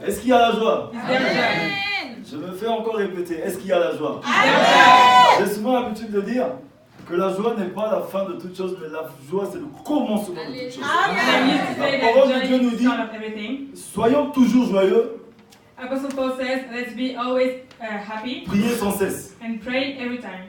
Est-ce qu'il y a la joie? Is there joy? Je me fais encore répéter. Est-ce qu'il y a la joie? Amen. J'ai souvent l'habitude de dire que la joie n'est pas la fin de toute chose, mais la joie c'est le commencement de toute chose. I used to say La that parole de joy Dieu is nous the dit, start of everything. soyons toujours joyeux, Apostle Paul says, let's be always happy priez sans cesse. and pray every time.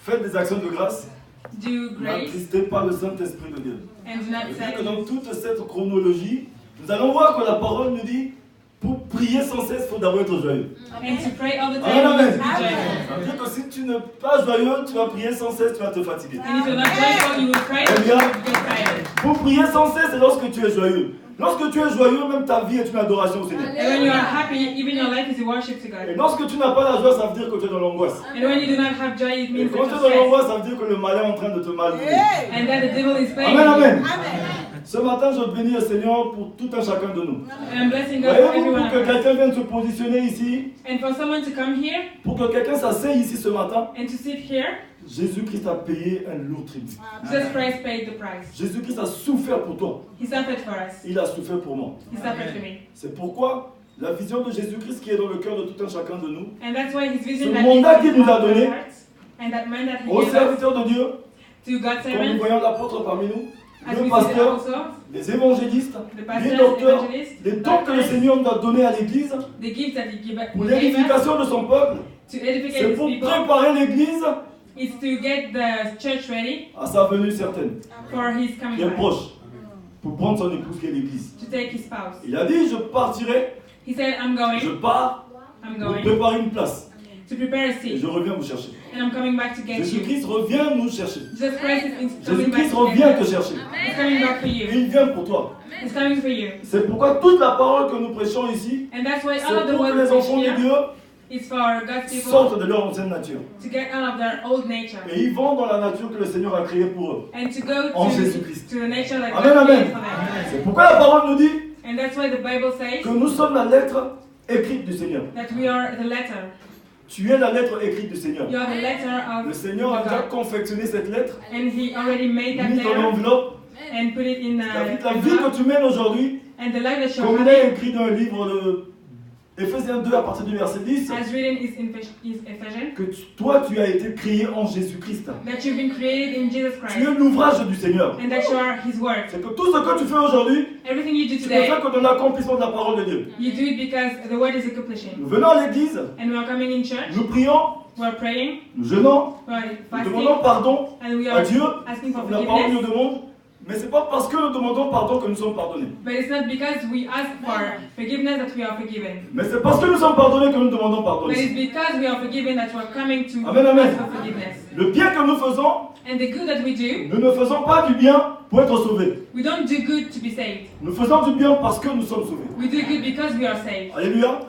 Faites des actions de grâce, Do grace n'attristez pas le Saint-Esprit de Dieu. and do not Et say. que dans toute cette chronologie, nous allons voir que la parole nous dit, pour prier sans cesse, il faut d'abord être joyeux. And to pray all the Amen, time, you amen. need to be joyful. Ça veut dire que si tu n'es pas joyeux, tu vas prier sans cesse, tu vas te fatiguer. And if you're not joyful, you will pray and you will get tired. Pour prier sans cesse, c'est lorsque tu es joyeux. Lorsque tu es joyeux, même ta vie est une adoration au Seigneur. And when you are happy, even your life is a worship to Et God. lorsque tu n'as pas la joie, ça veut dire que tu es dans l'angoisse. And when you do not have joy, it Et means quand that tu es you're dans stressed. l'angoisse, ça veut dire que le mal est en train de te malmener. And that the devil is playing. Amen, amen. Amen. Ce matin, je bénis le Seigneur pour tout un chacun de nous. And I'm blessing God for Voyez-vous, everyone pour que of us. quelqu'un vienne se positionner ici, And for someone to come here pour que quelqu'un s'asseye ici ce matin, and to sit here, Jésus-Christ a payé un lourd tribut. Jesus Christ paid the price. Jésus-Christ a souffert pour toi. He suffered for us. Il a souffert pour moi. He suffered for me. C'est pourquoi la vision de Jésus-Christ qui est dans le cœur de tout un chacun de nous, And that's why his vision Ce that mandat is qu'il in nous a our donné, hearts, and that man that he aux gave us serviteurs de Dieu, to God's comme nous servants, voyons l'apôtre parmi nous, as le we see the pasteur, apostles, les évangélistes, the les pastors, docteurs, evangelists, les dons que le doctors, Seigneur nous a donnés à l'Église the gifts that he gave pour us l'édification de son peuple. to edificate C'est his pour people. préparer l'Église Is to get the church ready à sa venue certaine, for his coming qui est back, proche, pour prendre son épouse qui est l'Église. to take his spouse. Il a dit, je partirai, He said, I'm je going, pars I'm pour going préparer une place. to prepare a Et seat, je reviens vous chercher. and I'm coming back to get you. Jésus-Christ revient nous chercher. Jesus Christ is coming back Jésus-Christ to revient get te you. chercher. He's coming back for Et you. il vient pour toi. He's coming for you. C'est pourquoi toute la parole que nous prêchons ici, And that's why c'est all of the pour que words les we enfants de share Dieu is for God's people sortent de leur ancienne nature. to get out of their old nature Et ils vont dans la nature que le Seigneur a créée pour eux. and to go En to Jésus-Christ. the nature that Amen, God amen. created for them. C'est pourquoi la parole nous dit And that's why the Bible says que nous sommes la lettre écrite du Seigneur. that we are the letter. Tu es la lettre écrite du Seigneur. You are the letter Le of Seigneur a déjà God. confectionné cette lettre, And He already made that mis dans letter l'enveloppe. and put it in La vie envelope. que tu mènes aujourd'hui, And the life that you're comme il est having, écrit dans le livre de Éphésiens 2 à partir du verset 10, as written is in Ephesians, que toi tu as été créé en Jésus-Christ. that you've been created in Jesus Tu es Christ l'ouvrage du Seigneur. and that you are His word. C'est que tout ce que tu fais aujourd'hui, Everything you do tu ne le today, fais que dans l'accomplissement de la parole de Dieu. you do it because the word is accomplishing. Nous venons à l'église, And we are coming in church, nous prions, we are praying, nous jeûnons, we are nous fasting, demandons pardon and we à are Dieu, asking for la parole nous forgiveness. demande, mais ce n'est pas parce que nous demandons pardon que nous sommes pardonnés. But it's not because we ask for forgiveness that we are forgiven. Mais c'est parce que nous sommes pardonnés que nous demandons pardon. But it's because we are forgiven that we are coming to Amen, amen. ask for forgiveness. Le bien que nous faisons, And the good that we do, nous ne faisons pas du bien pour être sauvés. we don't do good to be saved. Nous faisons du bien parce que nous sommes sauvés. We do good because we are saved. Alléluia.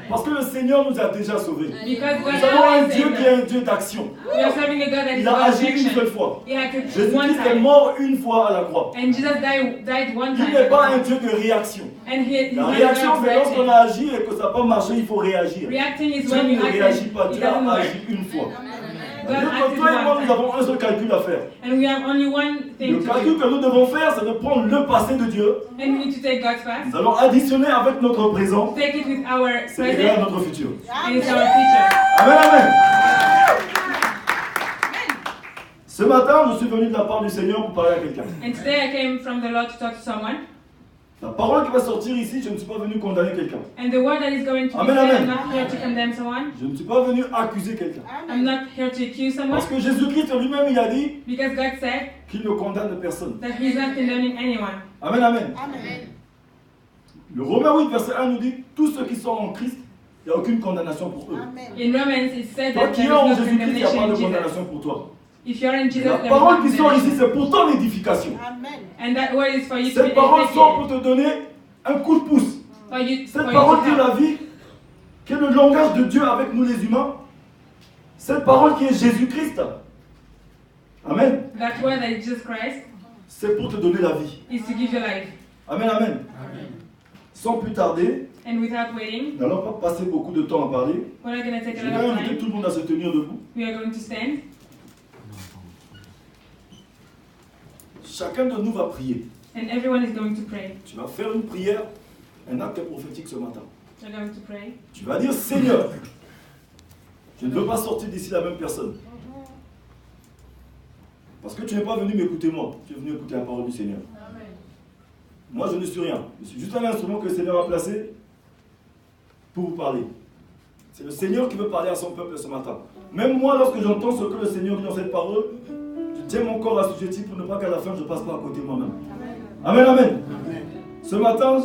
Parce que le Seigneur nous a déjà sauvés. Because God Nous avons un always Dieu saved qui est us. un Dieu d'action. We are serving a God that is Il a God agi une action. seule fois. He had to one Jésus-Christ est time. mort une fois à la croix. And Jesus died one Il time. n'est pas un Dieu de réaction. And he's La not réaction, c'est lorsqu'on reacting. a agi et que ça n'a pas marché, il faut réagir. Reacting is Dieu when you ne act réagit and pas, it Dieu a doesn't work. agi une fois. God C'est-à-dire que acted toi et moi, one nous time. avons un seul calcul à faire. And we have only one Le thing to calcul do. que nous devons faire, c'est de prendre le passé de Dieu. And we need to take God's past, Nous allons additionner avec notre présent, take it with our c'est égal à present, notre futur. and it's our future. Amen, amen. Ce matin, je suis venu de la part du Seigneur pour parler à quelqu'un. And today I came from the Lord to talk to someone. La parole qui va sortir ici, je ne suis pas venu condamner quelqu'un. And the word that is going to be Amen, said, amen. I'm not here to condemn someone. Je ne suis pas venu accuser quelqu'un. I'm not here to accuse someone. Parce que Jésus-Christ lui-même, il a dit Because God said qu'il ne condamne personne. that He's not condemning anyone. Amen, amen. Le Romains 8, verset 1 nous dit, tous ceux qui sont en Christ, il n'y a aucune condamnation pour eux. In Romans, it said Toi that qui there es en is no Jésus-Christ, il n'y a pas condemnation de in Jesus. condamnation pour toi. If you're in Jesus, La there is parole no qui sort ici, condemnation. c'est pour ton édification. And that word is for you to Cette be parole sort pour educated. te donner un coup de pouce. For you Cette to parole qui est help. la vie, qui est le langage de Dieu avec nous les humains. Cette parole qui est Jésus-Christ. Amen. That word that is Jesus Christ C'est pour te donner la vie. is to give you life. Amen, amen. Sans plus tarder, And without waiting, nous n'allons pas passer beaucoup de temps à parler. we're not going to take Je a vais lot of inviter time. tout le monde à se tenir debout. We are going to stand. Chacun de nous va prier. And everyone is going to pray. Tu vas faire une prière un acte prophétique ce matin. You're going to pray. Tu vas dire, Seigneur, je ne veux pas sortir d'ici la même personne. Parce que tu n'es pas venu m'écouter moi, tu es venu écouter la parole du Seigneur. Amen. Moi, je ne suis rien. Je suis juste un instrument que le Seigneur a placé pour vous parler. C'est le Seigneur qui veut parler à son peuple ce matin. Même moi, lorsque j'entends ce que le Seigneur dit dans cette parole, je tiens mon corps assujetti pour ne pas qu'à la fin, je ne passe pas à côté de moi-même. Amen, amen. Ce matin,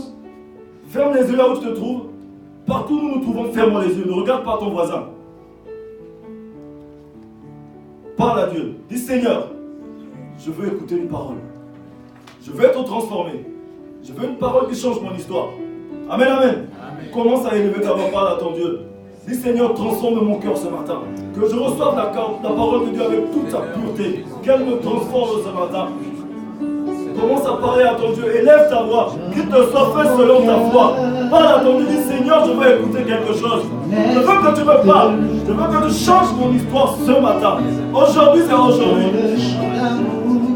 ferme les yeux là où tu te trouves. Partout où nous nous trouvons, ferme les yeux. Ne regarde pas ton voisin. Parle à Dieu. Dis, Seigneur, je veux écouter une parole. Je veux être transformé. Je veux une parole qui change mon histoire. Amen, amen. Amen. Commence à élever ta voix, parle à ton Dieu. Dis, Seigneur, transforme mon cœur ce matin. Que je reçoive la parole de Dieu avec toute sa pureté. Qu'elle me transforme ce matin. Commence à parler à ton Dieu. Élève ta voix. Qu'il te soit fait selon ta foi. Parle à ton Dieu. Dis, Seigneur, je veux écouter quelque chose. Je veux que tu me parles. Je veux que tu changes mon histoire ce matin. Aujourd'hui, c'est aujourd'hui.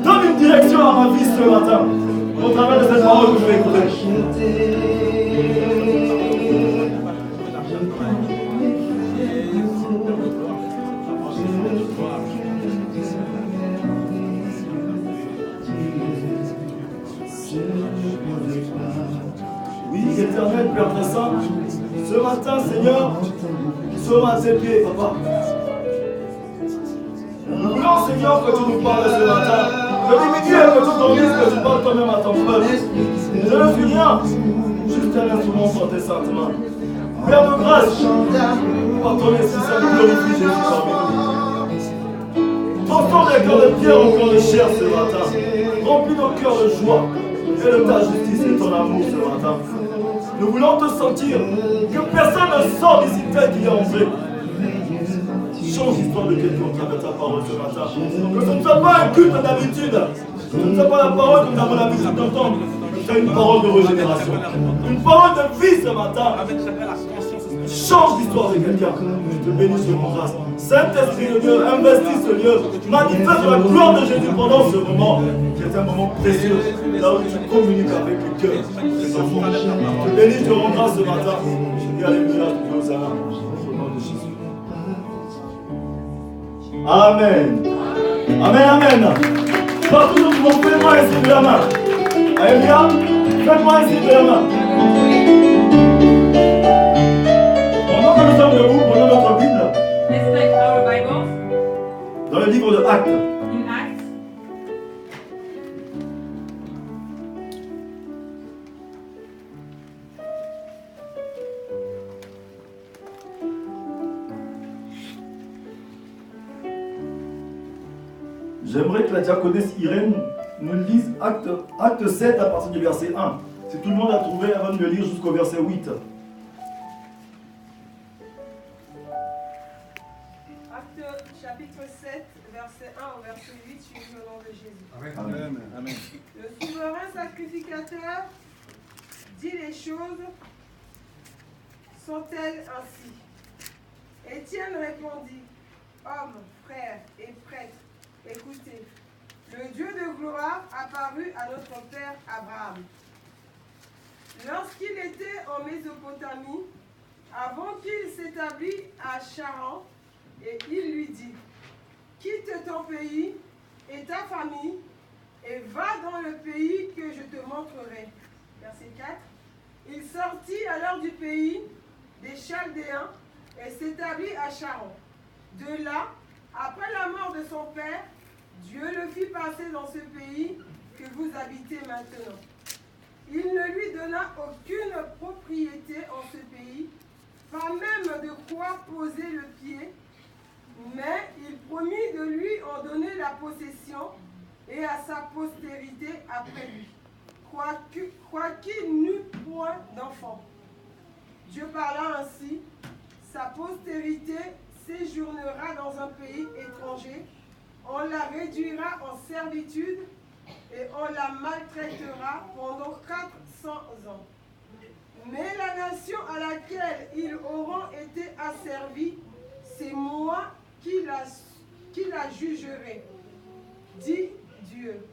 Donne une direction à ma vie ce matin. Au travers de cette parole que je vais écouter. Oui, éternel Père très saint, ce matin, Seigneur, nous sommes à tes pieds, Papa. Nous voulons, Seigneur, que tu nous parles ce matin. Je diminue que tu t'en dises que tu parles toi-même à ton peuple. Je ne suis rien, juste un instrument sur tes saintes mains. Père de grâce, par ton esprit, ça nous glorifie, Jésus, parmi nous. Transforme les cœurs de pierre en cœurs de chair ce matin. Remplis nos cœurs de joie et de ta justice et ton amour ce matin. Nous voulons te sentir, que personne ne sort d'ici tel qu'il est entré. Change l'histoire de quelqu'un au travers de ta parole ce matin. Que ce ne soit pas un culte d'habitude, que ce ne soit pas la parole que nous avons l'habitude d'entendre, mais que ce soit une parole de régénération. Une parole de vie ce matin. Change l'histoire de quelqu'un. Je te bénis sur mon grâce. Saint-Esprit de Dieu, investis ce lieu. Manifeste la gloire de Jésus pendant ce moment, qui est un moment précieux, là où tu communiques avec le cœur des enfants. Je te bénis sur mon grâce ce matin. Je dis alléluia, je dis Hosanna, au nom de Jésus. Amen. Amen, amen. Partout où nous fais-moi un signe de la main. Alléluia. Faites-moi un signe de la main. Pendant que nous sommes debout, prenons notre Bible. Let's take our Bibles. Dans le livre de Actes. In Acts. J'aimerais que la diaconesse Irène nous lise acte 7 à partir du verset 1. Si tout le monde a trouvé avant de le lire jusqu'au verset 8. Acte chapitre 7, verset 1 au verset 8, suivi au nom de Jésus. Amen. Amen. Le souverain sacrificateur dit les choses sont-elles ainsi? Étienne répondit, hommes, frères et prêtres, écoutez, le Dieu de gloire apparut à notre père Abraham. Lorsqu'il était en Mésopotamie, avant qu'il s'établisse à Charan, et il lui dit, quitte ton pays et ta famille, et va dans le pays que je te montrerai. Verset 4. Il sortit alors du pays des Chaldéens et s'établit à Charan. De là, après la mort de son père, Dieu le fit passer dans ce pays que vous habitez maintenant. Il ne lui donna aucune propriété en ce pays, pas même de quoi poser le pied, mais il promit de lui en donner la possession et à sa postérité après lui, quoiqu'il n'eût point d'enfant. Dieu parla ainsi, sa postérité séjournera dans un pays étranger, on la réduira en servitude et on la maltraitera pendant 400 ans. Mais la nation à laquelle ils auront été asservis, c'est moi qui la jugerai, dit Dieu.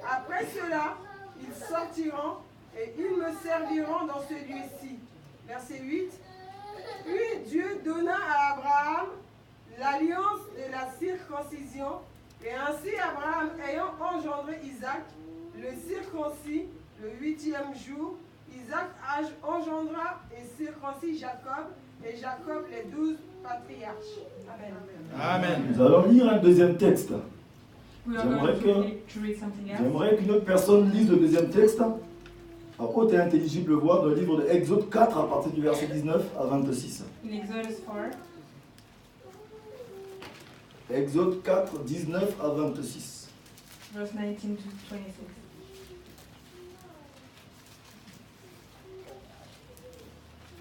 Après cela, ils sortiront et ils me serviront dans ce lieu-ci. Verset 8. Puis Dieu donna à Abraham l'alliance de la circoncision, et ainsi Abraham, ayant engendré Isaac, le circoncis, le 8e jour, Isaac engendra et circoncis Jacob, et Jacob les 12 patriarches. Amen. Amen. Nous allons lire un deuxième texte. We are J'aimerais going to read something else. J'aimerais qu'une autre personne lise le deuxième texte, à haute et intelligible voix, dans le livre de Exode 4, à partir du verset 19 à 26. In Exodus 4, Exode 4, 19 à 26. verse 19 to 26.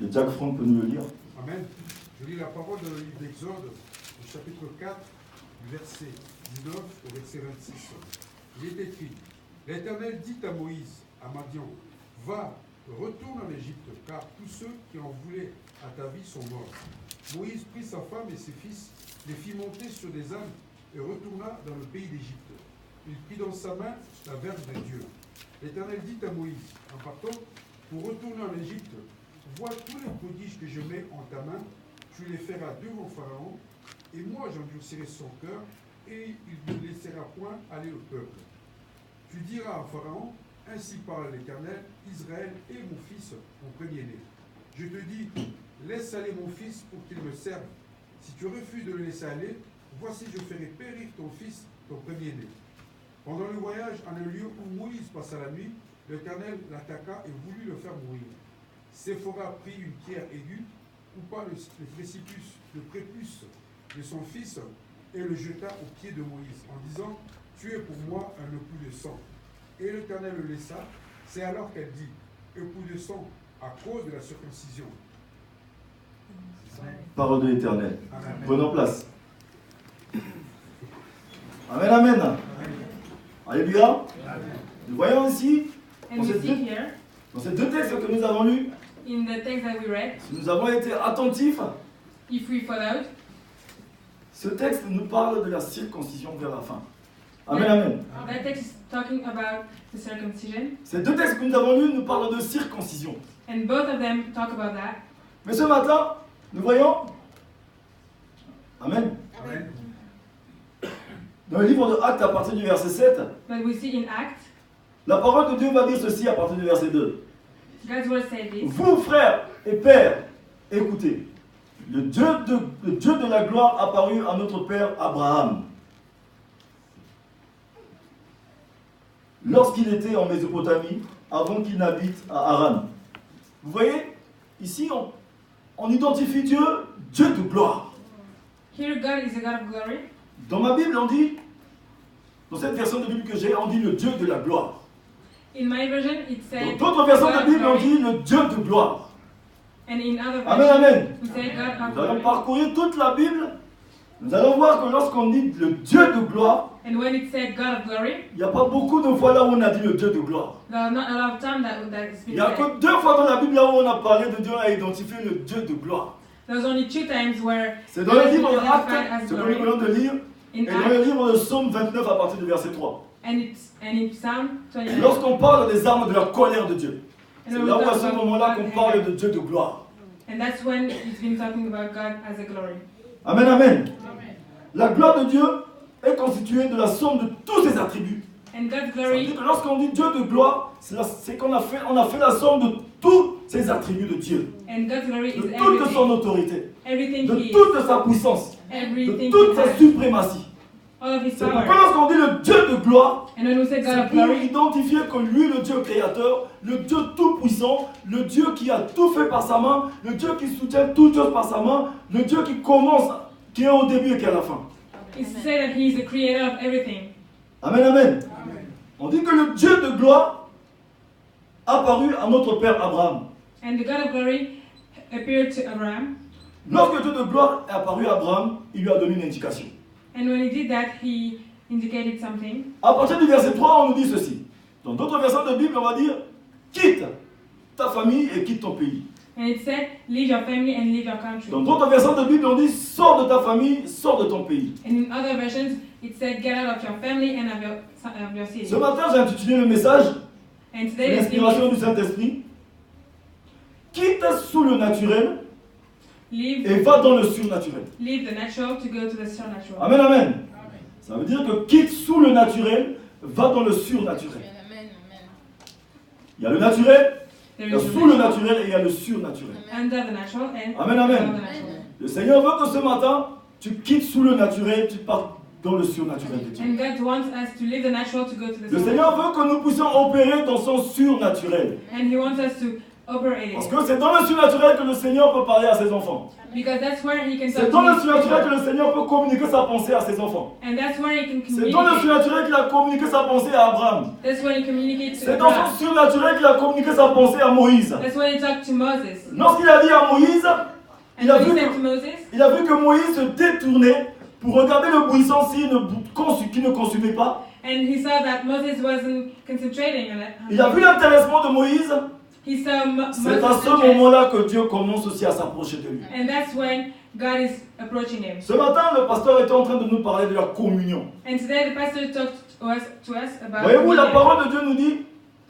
Et Jack Frank peut nous le lire. Amen. Je lis la parole dans le livre d'Exode, au chapitre 4, du verset 19 au verset 26. Il est écrit: L'Éternel dit à Moïse, à Madian, va, retourne en Égypte, car tous ceux qui en voulaient à ta vie sont morts. Moïse prit sa femme et ses fils, les fit monter sur des ânes et retourna dans le pays d'Égypte. Il prit dans sa main la verge de Dieu. L'Éternel dit à Moïse, en partant, pour retourner en Égypte, vois tous les prodiges que je mets en ta main, tu les feras devant Pharaon, et moi j'endurcirai son cœur, et il ne laissera point aller le peuple. Tu diras à Pharaon, ainsi parle l'Éternel, Israël est mon fils, mon premier-né. Je te dis, laisse aller mon fils pour qu'il me serve. Si tu refuses de le laisser aller, voici je ferai périr ton fils, ton premier-né. Pendant le voyage, en un lieu où Moïse passa la nuit, l'Éternel l'attaqua et voulut le faire mourir. Séphora prit une pierre aiguë, coupa le prépuce de son fils et le jeta aux pieds de Moïse, en disant, tu es pour moi un époux de sang. Et l'Éternel le laissa. C'est alors qu'elle dit, époux de sang, à cause de la circoncision. Parole de l'Éternel. Amen. Prenons place. Amen, amen. Alléluia. Nous voyons ici, And we see here, dans ces deux textes que nous avons lus, in the text that we read, si nous avons été attentifs, if we followed, ce texte nous parle de la circoncision vers la fin. Amen, amen. that text is talking about the circumcision, Ces deux textes que nous avons lus nous parlent de circoncision. and both of them talk about that. Mais ce matin, nous voyons, amen, Amen. dans le livre de Actes à partir du verset 7, But we see in Acts, la parole de Dieu va dire ceci à partir du verset 2. God's word said this. Vous, frères et pères, écoutez, le Dieu de la gloire apparut à notre père Abraham lorsqu'il était en Mésopotamie, avant qu'il n'habite à Haran. Vous voyez, ici on identifie Dieu, Dieu de gloire. Here God is a God of glory. Dans ma Bible, on dit, dans cette version de Bible que j'ai, on dit le Dieu de la gloire. In my version, it Dans said d'autres versions God de of Bible, on glory. dit le Dieu de gloire. And in other Amen, versions, amen. we say God of Nous allons glory. parcourir toute la Bible. Nous allons voir que lorsqu'on dit le Dieu de gloire, And when it said God of glory, il n'y a pas beaucoup de fois là où on a dit le Dieu de gloire. there are not a lot of time that it's Il been n'y a said. que 2 fois dans la Bible là où on a parlé de Dieu, on a identifié le Dieu de gloire. There's only 2 times where C'est dans le God is livre de identified Actes, as ce que nous glory. venons de lire, In et dans le Acts livre de Psaume 29 à partir du verset 3. and in Psalm 29. Lorsqu'on parle des armes de la colère de Dieu, And c'est when we là où à talk ce about moment-là God qu'on and parle anger. de Dieu de gloire. And that's when it's been talking about God as a glory. Amen, amen. La gloire de Dieu est constituée de la somme de tous ses attributs. And God's Ça veut glory, dire que lorsqu'on dit Dieu de gloire, c'est qu'on a fait la somme de tous ses attributs de Dieu, and God's glory de is toute son everything, autorité, everything de He is, toute sa puissance, de everything toute He sa has, suprématie. all of His C'est pourquoi power. lorsqu'on dit le Dieu de gloire, And when we say God c'est of pour glory, identifier que lui, le Dieu créateur, le Dieu tout-puissant, le Dieu qui a tout fait par sa main, le Dieu qui soutient toutes choses par sa main, le Dieu qui commence, qui est au début et qui est à la fin. it's said that He is the creator of everything. Amen, amen. On dit que le Dieu de gloire apparut à notre père Abraham. And the God of glory appeared to Abraham. Lorsque Dieu de gloire est apparu à Abraham, il lui a donné une indication. And when He did that, He indicated something. À partir du verset 3, on nous dit ceci. Dans d'autres versets de Bible, on va dire quitte ta famille et quitte ton pays. And it said, leave your family and leave your country. Dans d'autres versets de Bible, on dit sors de ta famille, sors de ton pays. And in other versions, it said, get out of your family and of your city. Ce matin, j'ai intitulé le message And today the theme l'inspiration du is Saint-Esprit, quitte sous le naturel leave, et va dans le surnaturel. leave the natural to go to the supernatural. Amen, amen. Ça veut dire que quitte sous le naturel, va dans le surnaturel. Il y a le naturel, There il y a is sous le the natural, naturel et il y a le surnaturel. under the natural, and Amen, amen. above the natural. Le Seigneur veut que ce matin, tu quittes sous le naturel, tu pars dans le surnaturel de Dieu. And God wants us to leave the natural to go to the Le Seigneur supernatural. veut que nous puissions opérer dans son surnaturel. And He wants us to operate Parce it. que c'est dans le surnaturel que le Seigneur peut parler à ses enfants. Because that's where He can C'est talk dans to le His surnaturel que people. le Seigneur peut communiquer sa pensée à ses enfants. And that's where He can C'est dans le communicate. surnaturel qu'il a communiqué sa pensée à Abraham. That's when He communicates to C'est dans son Abraham. surnaturel qu'il a communiqué sa pensée à Moïse. That's when He talked to Moses. Lorsqu'il a dit à Moïse, And il a when He vu said que, to Moses, il a vu que Moïse se détournait pour regarder le buisson qui ne consumait pas. and he saw that Moses wasn't concentrating on it. Il a vu l'intéressement de Moïse. He saw C'est à Moses' ce interest. moment-là que Dieu commence aussi à s'approcher de lui. And that's when God is approaching him. Ce matin, le pasteur était en train de nous parler de la communion. And today the pastor talked to us about Voyez-vous, la communion. parole de Dieu nous dit,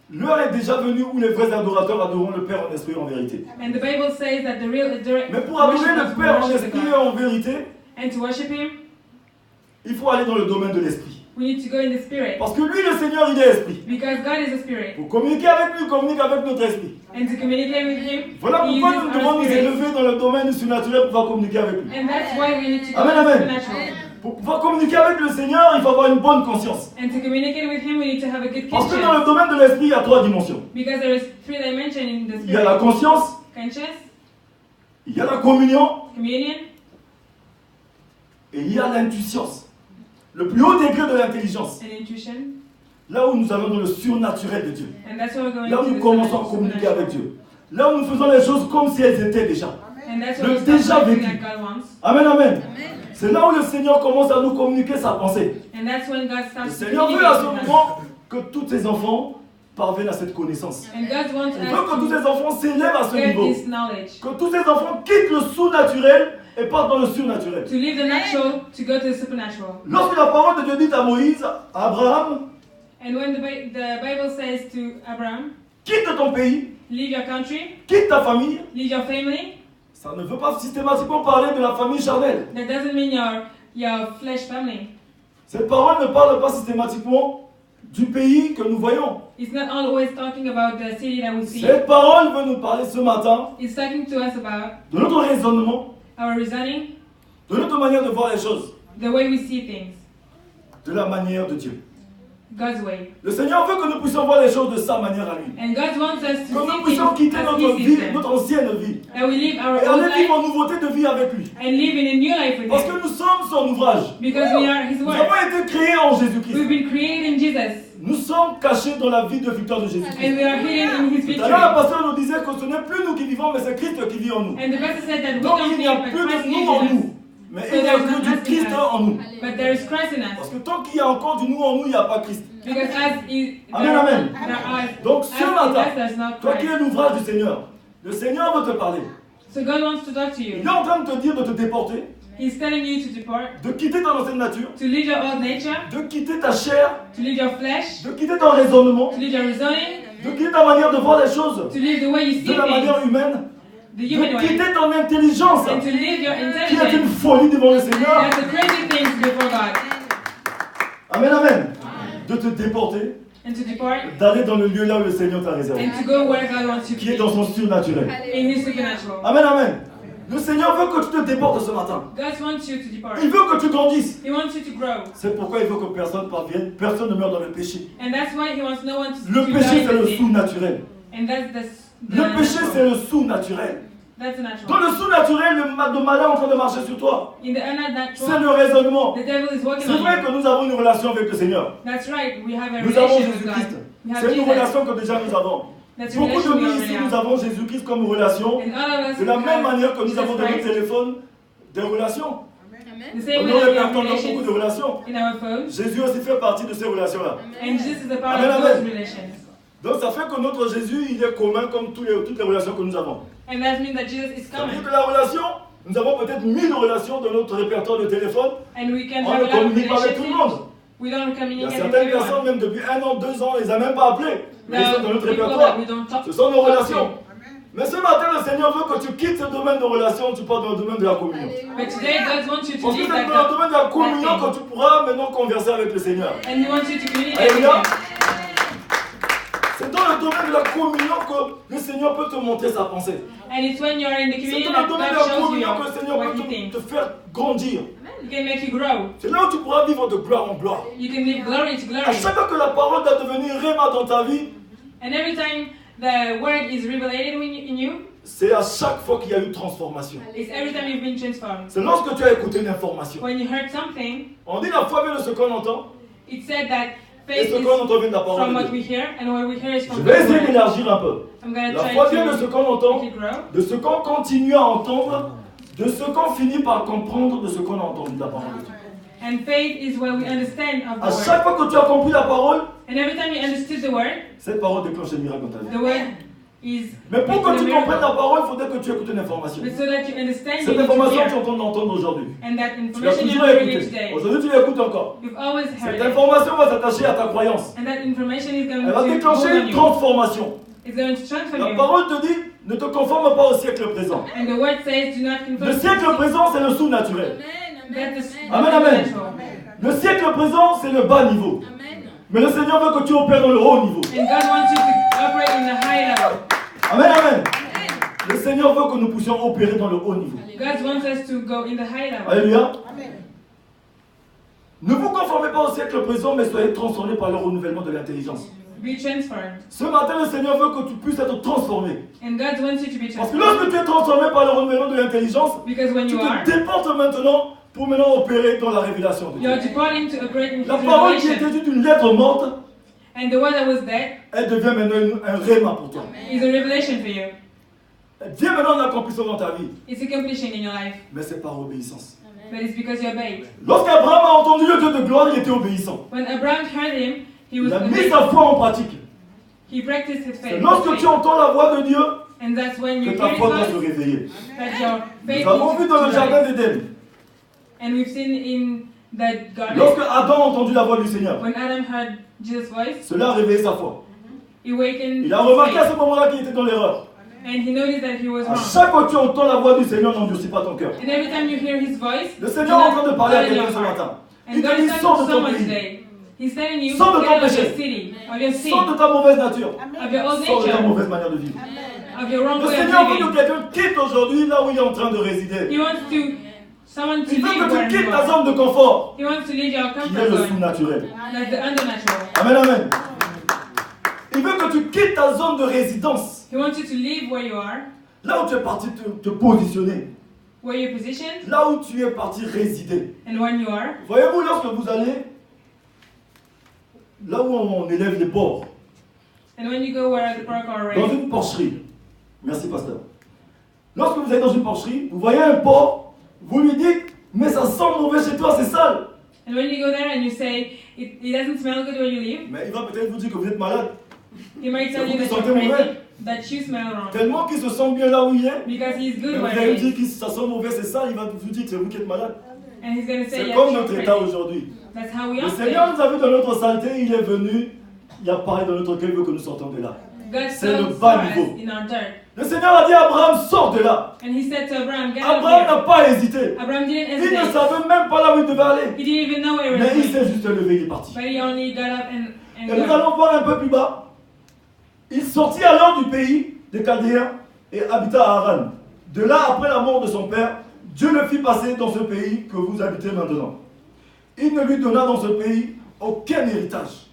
l'heure est déjà venue où les vrais adorateurs adoreront le Père en esprit et en vérité. And the Bible says that the real Mais pour adorer le worshipers Père en worship esprit et God. en vérité, And to worship Him, il faut aller dans le domaine de l'esprit. we need to go in the Spirit. Parce que lui, le Seigneur, il est esprit. Because God is a Spirit. Pour communiquer avec lui, communique avec notre esprit. And to communicate with Him, Voilà He pourquoi uses nous our devons nous spirit. élever dans le domaine du surnaturel pour pouvoir communiquer avec lui. And that's why we need to go Amen, to the amen. supernatural. Pour pouvoir communiquer avec le Seigneur, il faut avoir une bonne conscience. And to communicate with Him, we need to have a good Parce que dans le conscience. domaine de l'esprit, il y a trois dimensions. Because there is 3 dimensions in the Il y a la Spirit. conscience, Conscious, il y a la communion communion, et il y a l'intuition. Le plus haut degré de l'intelligence. and intuition. Là où nous allons dans le surnaturel de Dieu. And that's why we're going Là où to nous the commençons à communiquer supernatural. avec Dieu. Là où nous faisons les choses comme si elles étaient déjà. And that's Le why we start déjà doing vécu. like God wants. Amen, amen. C'est là où le Seigneur commence à nous communiquer sa pensée. And that's when God Le starts Seigneur veut à ce communicating with us. moment que tous ses enfants parviennent à cette connaissance. And God wants Il veut que tous us ses enfants s'élèvent à ce to get niveau. this knowledge. Que tous ses enfants quittent le sous-naturel et partent dans le surnaturel. To leave the natural to go to the supernatural. Lorsque la parole de Dieu dit à Moïse, à Abraham, And when the Bible says to Abraham, quitte ton pays, leave your country, quitte ta famille, leave your family, ça ne veut pas systématiquement parler de la famille charnelle. that doesn't mean your flesh family. Cette parole ne parle pas systématiquement du pays que nous voyons. It's not always talking about the city that we see. Cette parole veut nous parler ce matin It's talking to us about de notre raisonnement, our reasoning, de notre manière de voir les choses, the way we see things, de la manière de Dieu. God's way. Le Seigneur veut que nous puissions voir les choses de sa manière à lui. And God wants us Que to nous see puissions things quitter as notre He vie, sees them. notre ancienne vie, That we live our et old aller vivre life en nouveauté de vie avec lui. and live in a new life with Parce que Him. nous sommes son ouvrage. Because we are His Nous word. avons été créés en We've Jésus-Christ. been created in Jesus. Nous sommes cachés dans la vie de victoire de Jésus-Christ. And we are hidden in His Tout à l'heure, la victory. pasteur nous disait que ce n'est plus nous qui vivons, mais c'est Christ qui vit en nous. And the pastor said that we Donc don't il n'y a live, but plus Christ de nous lives en in us. nous, mais il n'y a que du Christ en nous. But there is Christ in us. Parce que tant qu'il y a encore du nous en nous, il n'y a pas Christ. Because Amen, amen. Donc as ce in matin, us, there's not toi qui Christ. es l'ouvrage du Seigneur, le Seigneur veut te parler. So God wants to talk to Il you. est en train de te dire de te déporter, He's telling you to depart, de quitter ton ancienne nature, to leave your old nature, de quitter ta chair, to leave your flesh, de quitter ton raisonnement, to leave your reasoning, de quitter ta manière de voir les choses to leave the way you de see la manière things, humaine, the human de way, quitter ton intelligence, and to leave your qui est une intelligence. folie devant le Seigneur. That's the crazy things before God. Amen, amen. De te déporter, And to depart, d'aller dans le lieu là où le Seigneur t'a réservé, and to go where God wants you qui est to dans son surnaturel. be, in His supernatural. Amen, amen. Le Seigneur veut que tu te déportes ce matin. God wants you to depart. Il veut que tu grandisses. He wants you to grow. C'est pourquoi il veut que personne parvienne, personne ne meure dans le péché. And that's why He wants no one to Le die péché, c'est in le sin. sous-naturel. And that's the Le péché, natural. c'est le sous-naturel. That's the Dans natural. le sous-naturel, le malin est en train de marcher sur toi. In the C'est unnatural, le raisonnement. the devil is working C'est vrai on you. que nous avons une relation avec le Seigneur. That's right. We have a Nous avons relation with Jésus-Christ. God. We have C'est une Jesus. relation que déjà nous avons. That's a Beaucoup de relation we nous already ici, nous have. avons Jésus-Christ comme relation. And all of us De la même have manière que nous Jesus avons dans notre Christ. téléphone des relations. The same Dans way nos that we have répertoires, nous avons beaucoup de relations relations. in our phones. Jésus aussi fait partie de ces relations-là. And Jesus is a part Amen, of amen. those relations. Donc ça fait que notre Jésus, il est commun comme toutes les relations que nous avons. And that means that Jesus is Ça veut dire coming. que la relation, nous avons peut-être 1000 relations dans notre répertoire de téléphone. And we can On have ne a lot of communique pas avec tout le relationships. monde. We don't Il y a communicate with certaines personnes, everyone. même depuis 1 an, 2 ans, on ne les a même pas appelés. Mais ils sont dans notre people répertoire. that we don't talk Ce sont nos talk to. relations. Mais ce matin, le Seigneur veut que tu quittes ce domaine de relations, tu pars dans le domaine de la communion. But today, God wants you to Parce que leave c'est that, dans le domaine de la communion that que tu pourras maintenant converser avec le Seigneur. and He wants you to communicate with Alléluia. Him. C'est dans le domaine de la communion que le Seigneur peut te montrer sa pensée. And it's when you're in the C'est communion dans le that domaine de God la shows you communion que le Seigneur what peut He thinks. te faire grandir. He can make you grow. C'est là où tu pourras vivre de gloire en gloire. You can live glory to À glory. chaque fois que la parole doit devenir réma dans ta vie, And every time the word is revelated in you, c'est à chaque fois qu'il y a eu transformation. it's every time you've been transformed. C'est lorsque tu as écouté une information. When you heard something, On dit la foi vient de ce qu'on entend it said that et faith ce is qu'on entend vient de la from parole what de Dieu. we hear, and what we hear is Je from vais God's essayer word. d'élargir un peu. I'm going to La try foi vient de ce to qu'on entend, make it grow, de ce qu'on continue à entendre, de ce qu'on finit par comprendre, de ce qu'on a entendu de la parole de Dieu. and faith is what we understand of À the word. chaque fois que tu as compris la parole, And every time you understood the word, cette parole déclenche un miracle dans ta vie. the word is Mais pour que making tu a comprennes miracle. la parole, il faudrait que tu écoutes une information. But so that you understand, you Cette need to information, tu hear. entends d'entendre aujourd'hui. And that Tu l'as information toujours you're hearing écoutée. today, Aujourd'hui, tu l'écoutes encore. you've always heard Cette it. information va s'attacher à ta croyance. And that information is going Elle va to déclencher move on une you. transformation. It's going to transform La you. parole te dit, ne te conforme pas au siècle présent. And the word says, do not conform Le siècle présent, c'est le sous-naturel. That's the Amen, amen. natural. Le siècle présent, c'est le bas niveau. Mais le Seigneur veut que tu opères dans le haut niveau. And God wants you to operate in the high level. Amen, amen. Le Seigneur veut que nous puissions opérer dans le haut niveau. God wants us to go in the high level. Alléluia. Ne vous conformez pas au siècle présent, mais soyez transformés par le renouvellement de l'intelligence. Be transformed. Ce matin, le Seigneur veut que tu puisses être transformé. And God wants you to be Parce que transformed. lorsque tu es transformé par le renouvellement de l'intelligence, Because when tu you are, te déportes maintenant pour maintenant opérer dans la révélation de you are Dieu. departing to operate in His La parole qui était revelation. dite une lettre morte, And the word that was dead elle devient maintenant un réma pour toi. is a revelation for you. Elle vient maintenant en accomplissement dans ta vie. It's accomplishing in your life. Mais c'est par obéissance. But it's because you obeyed. Lorsqu'Abraham a entendu le Dieu de gloire, il était obéissant. When Abraham heard Him, he was Il a mis obeyed. sa foi en pratique. He practiced his C'est faith. lorsque tu entends la voix de Dieu And that's when que you ta hear foi doit His se voice, réveiller. that your faith Nous avons vu needs dans to le jardin rise. d'Éden, And we've seen in that garden, lorsque Adam a entendu la voix du Seigneur, when Adam heard Jesus' voice, cela a réveillé sa foi. he awakened Il a his remarqué à faith. ce moment-là qu'il était dans l'erreur. And he noticed that he was À wrong. chaque fois que tu entends la voix du Seigneur, n'endurcis pas ton cœur. And every time you hear his voice, Le do Seigneur est en not train de parler à harden quelqu'un your ce heart. matin. And Il God te dit, is talking sors to de ton someone pays. today. He's telling you, Sors de get ton out of péché. your city, of your sin, Sors de ta mauvaise nature. of your old Sors de ta nature, mauvaise manière de vivre. of your wrong Le way Seigneur of veut que living. quelqu'un quitte aujourd'hui là où il est en train de résider. He wants someone to Il veut leave que where tu you quittes ta are. zone de confort, He wants to leave your qui est comfort le zone. sous-naturel. That's the undernatural. Amen, amen. Il veut que tu quittes ta zone de résidence, He wants you to leave where you are, là où tu es parti te positionner, where you're positioned, là où tu es parti résider. and when you are. Voyez-vous, lorsque vous allez là où on élève les porcs, And when you go where the pork are dans raised, une porcherie, merci pasteur, lorsque vous allez dans une porcherie, vous voyez un porc, vous lui dites, mais ça sent mauvais chez toi, c'est sale. and when you go there and you say, it doesn't smell good where you live, Mais il va peut-être vous dire que vous êtes malade, he might tell vous you qui that sentez you're crazy, mauvais. that you smell wrong. Tellement qu'il se sent bien là où il est, Because he's mais good vous where allez he lui is. dire que ça sent mauvais, c'est sale, il va vous dire que c'est vous qui êtes malade. And he's going to say, C'est yes, comme you're notre état crazy. aujourd'hui. That's how we Le are Seigneur today. nous a vu dans notre saleté, il est venu, il a parlé dans notre cœur, il veut que nous sortions de là. God C'est le saw bas us niveau. in our dirt. Le Seigneur a dit à Abraham, sors de là. And he said to Abraham, get out Abraham of n'a here. pas hésité. Abraham didn't Il ne hesitate. savait même pas là où il devait aller. He didn't even know where he Mais was il going. s'est juste levé, il est parti. But he only got up and Et nous go. allons voir un peu plus bas. Il sortit alors du pays des Chaldéens et habita à Haran. De là, après la mort de son père, Dieu le fit passer dans ce pays que vous habitez maintenant. Il ne lui donna dans ce pays aucun héritage.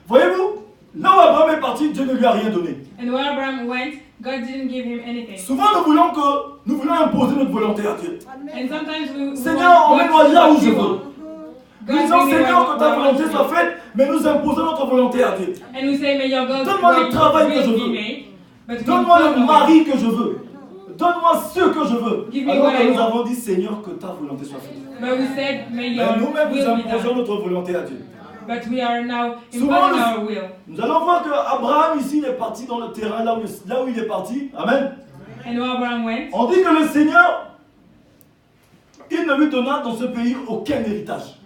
Voyez-vous, là où Abraham est parti, Dieu ne lui a rien donné. And where Abraham went, God didn't give him anything. Souvent, nous voulons imposer notre volonté à Dieu. And sometimes we Seigneur, want emmène-moi God to là où do je what you veux. want. Nous disons, bring me Seigneur, where- que ta where I want volonté to soit be. faite, mais nous imposons notre volonté à Dieu. And we say, may your God Donne-moi le travail que je veux. Donne-moi le mari que je veux. Donne-moi ce que je veux. Give me Alors what que I nous want. avons dit, Seigneur, que ta volonté soit faite. But we said, may Mais your nous-mêmes, nous will be imposons done. notre volonté à Dieu. But we are now Souvent, imposing our will. nous allons voir que Abraham, ici, il est parti dans le terrain, là où il est parti. Amen. And where Abraham went, On dit que le Seigneur, il ne lui donna dans ce pays aucun héritage.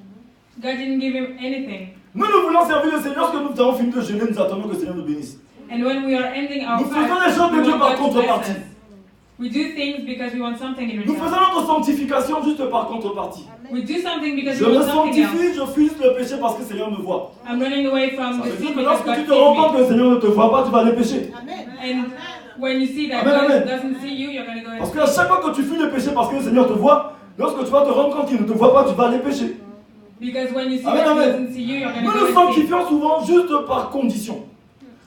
God didn't give him anything. Nous voulons servir le Seigneur. Lorsque nous avons fini de jeûner, nous attendons que le Seigneur nous bénisse. And when we are ending our Nous faisons les fast, choses de we Dieu want par God to contrepartie. bless us. We do things because we want something in Nous return. faisons notre sanctification juste par contrepartie. We do something because Je we me want something else. sanctifie, je fuis le péché parce que le Seigneur me voit. I'm running away from Ça the veut dire sin que because lorsque God tu te rends compte sees que le Seigneur ne te voit pas, tu vas aller pécher. me. And when you see that Amen, God amen. doesn't see you, you're going to go Parce and qu'à chaque fois que tu fuis le péché parce que le Seigneur te voit, lorsque tu vas te rendre compte qu'il ne te voit pas, tu vas aller pécher. because when you see Amen, that He amen. doesn't see you, you're going Nous to nous go and sin. sanctifions souvent juste par condition.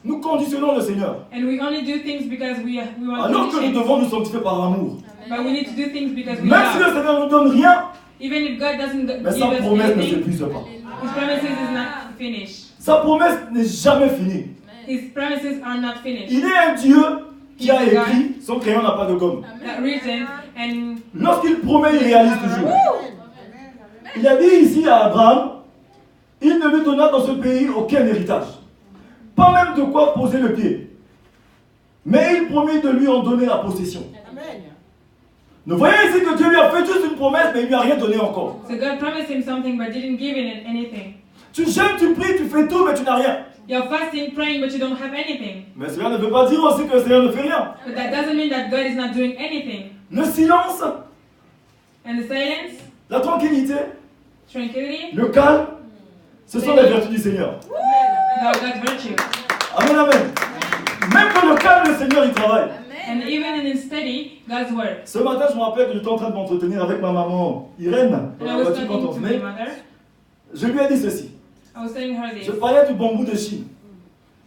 Nous conditionnons le Seigneur. And we only do things because we want Alors que nous conditions. devons nous sanctifier par amour. But we need to do things because we Même si le love. Seigneur ne nous donne rien, Even if God doesn't mais give sa us promesse ne anything, s'épuise pas. His promises is not finished. Sa promesse n'est jamais finie. His promises are not finished. Il est un Dieu qui a écrit, son crayon n'a pas de gomme. Not written, and Lorsqu'il promet, il réalise toujours. Il a dit ici à Abraham, il ne lui donna dans ce pays aucun héritage. Pas même de quoi poser le pied. Mais il promit de lui en donner la possession. Nous voyons ici que Dieu lui a fait juste une promesse, mais il ne lui a rien donné encore. so God promised him something but didn't give him anything. Tu jeûnes, tu pries, tu fais tout, mais tu n'as rien. You're fasting, praying, but you don't have anything. Mais cela ne veut pas dire aussi que le Seigneur ne fait rien. But that doesn't mean that God is not doing anything. Le silence, And the silence, la tranquillité, tranquility, le calme, ce sont les vertus du Seigneur. are God's virtue. Amen, amen. Même dans le calme, le Seigneur il travaille. And even in his study, God's word. Ce matin, je me rappelle que j'étais en train de m'entretenir avec ma maman Irène, dans And I la was voiture quand talking on to my venait. mother. Je lui ai dit ceci. I was telling her this. Je parlais du bambou de Chine.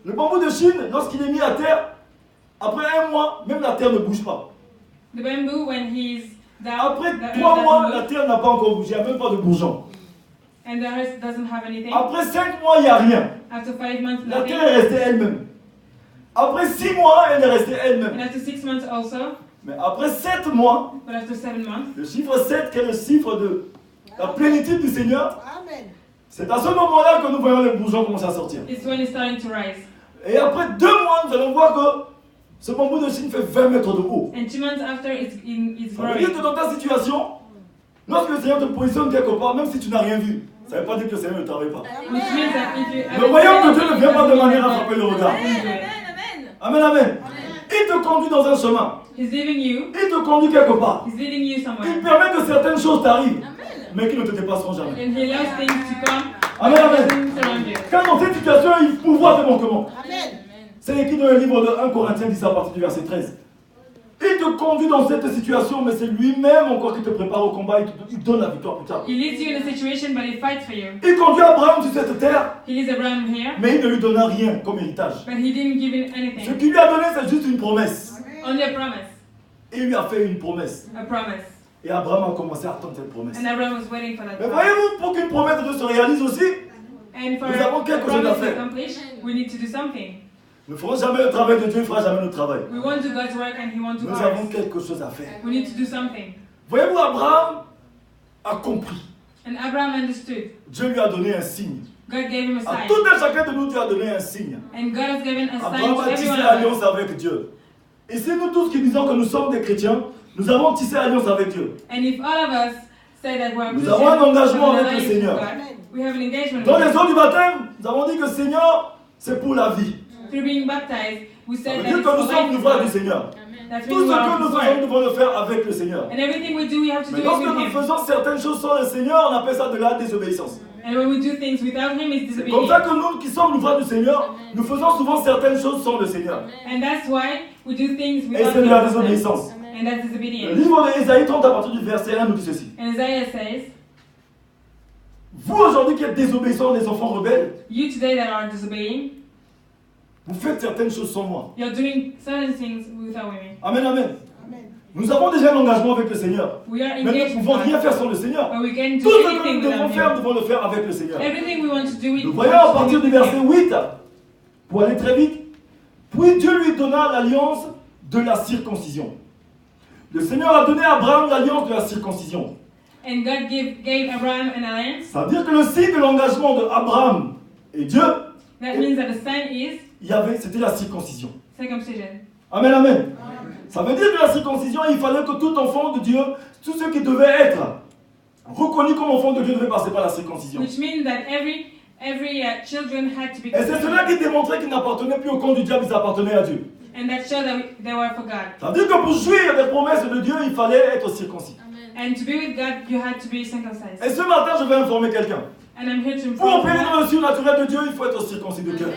Le bambou de Chine, lorsqu'il est mis à terre, après un mois, même la terre ne bouge pas. The bamboo, when he's down, Après the earth 3 mois, doesn't la move, terre n'a pas encore bougé, il n'y a même pas de bourgeon. and the earth doesn't have anything. Après 5 mois, il n'y a rien. After 5 months, La nothing. terre est restée elle-même. Après 6 mois, elle est restée And elle-même. after 6 months also, Mais après 7 mois, but after 7 months, le chiffre 7, qui est le chiffre de la plénitude du Seigneur, c'est à ce moment-là que nous voyons les bourgeons commencer à sortir. it's when it's starting to rise. Et après 2 mois, nous allons voir que ce bambou de Chine fait 20 mètres de haut. And 2 months after, it's Ça veut dire growing. que dans ta situation, lorsque le Seigneur te positionne quelque part, même si tu n'as rien vu, ça ne veut pas dire que le Seigneur ne travaille pas. Which means that if you Nous voyons que Dieu ne vient pas de manière à frapper le regard. Amen. Amen, amen. Il te conduit dans un chemin. He's leading you. Il te conduit quelque part. He's leading you Il somewhere. permet que certaines choses t'arrivent, mais qui ne te dépasseront jamais. And he allows things to come. Amen, amen. Things around you. Quand dans cette situation, il pouvoir te manquement. C'est écrit dans le livre de 1 Corinthiens 10 à partir du verset 13. Il te conduit dans cette situation, mais c'est lui-même encore qui te prépare au combat, il donne la victoire plus tard. He leads you in a situation, but he fights for you. Il conduit Abraham sur cette terre, He leads Abraham here, mais il ne lui donna rien comme héritage. but he didn't give him Ce anything. qu'il lui a donné, c'est juste une promesse. Only a promise. Et il lui a fait une promesse. A promise. Et Abraham a commencé à attendre cette promesse. And Abraham was waiting for that Mais promise. voyez-vous, pour qu'une promesse de Dieu se réalise aussi, And for Nous avons a quelque chose à promise to faire. accomplish, we need to do something. nous ne ferons jamais le travail de Dieu, il ne fera jamais notre travail. We want to God's work and he wants to Nous avons ours. quelque chose à faire. We need to do something. Voyez-vous, Abraham a compris. And Abraham understood. Dieu lui a donné un signe. God gave him a À sign. tout un chacun de nous, Dieu a donné un signe. And God has given a sign Abraham to a tissé every one of us. alliance avec Dieu. Et c'est nous tous qui disons que nous sommes des chrétiens, nous avons tissé alliance avec Dieu. And if all of us say that we're Nous Christians, avons un engagement we have an avec le alliance with Seigneur. God, we have an engagement Dans with les God. eaux du baptême, nous avons dit que Seigneur, c'est pour la vie. Through being baptized, we Ça said veut that dire it's que for nous sommes life. l'ouvrage du Seigneur. That Tout means ce we are que nous His faisons, nous word. devons le faire avec le Seigneur. And everything we do, we have to do Mais it lorsque with nous Him. faisons certaines choses sans le Seigneur, on appelle ça de la désobéissance. And when we do things without Him, it's C'est comme ça disobedience. que nous qui sommes l'ouvrage du Seigneur, nous faisons souvent certaines choses sans le Seigneur. And that's why we do things Et without c'est de la Him. désobéissance. And that's Le disobedience. livre d'Ésaïe 30 à partir du verset 1 nous dit ceci. And Isaiah says, Vous aujourd'hui qui êtes désobéissants, les enfants rebelles, you today that are disobeying, vous faites certaines choses sans moi. you're doing certain things without me. Amen, amen. Nous avons déjà un engagement avec le Seigneur. We are Mais nous engaged ne with pouvons rien God, faire sans le Seigneur. but we can Tout do ce que anything nous devons without faire, nous Him. devons le faire avec le Seigneur. Everything we want to do, Nous we voyons à want to partir do du with verset Him. 8, pour aller très vite, puis Dieu lui donna l'alliance de la circoncision. Le Seigneur a donné à Abraham l'alliance de la circoncision. And God gave Abraham an alliance. Ça veut dire que le signe de l'engagement de Abraham et Dieu, That means that the sign is c'était la circoncision. circumcision. Amen, amen. Ça veut dire que la circoncision, il fallait que tout enfant de Dieu, tous ceux qui devaient être reconnus comme enfants de Dieu devaient passer par la circoncision. Which means that every every children had to be Et c'est cela qui démontrait qu'ils n'appartenaient plus au camp du diable, ils appartenaient à Dieu. and that showed that they were for God. Ça veut dire que pour jouir des promesses de Dieu, il fallait être circoncis. And to be with God, you had to be circumcised. Et ce matin, je vais informer quelqu'un. And I'm here to Pour inform opérer you dans le surnaturel de Dieu, il faut être circoncis de cœur.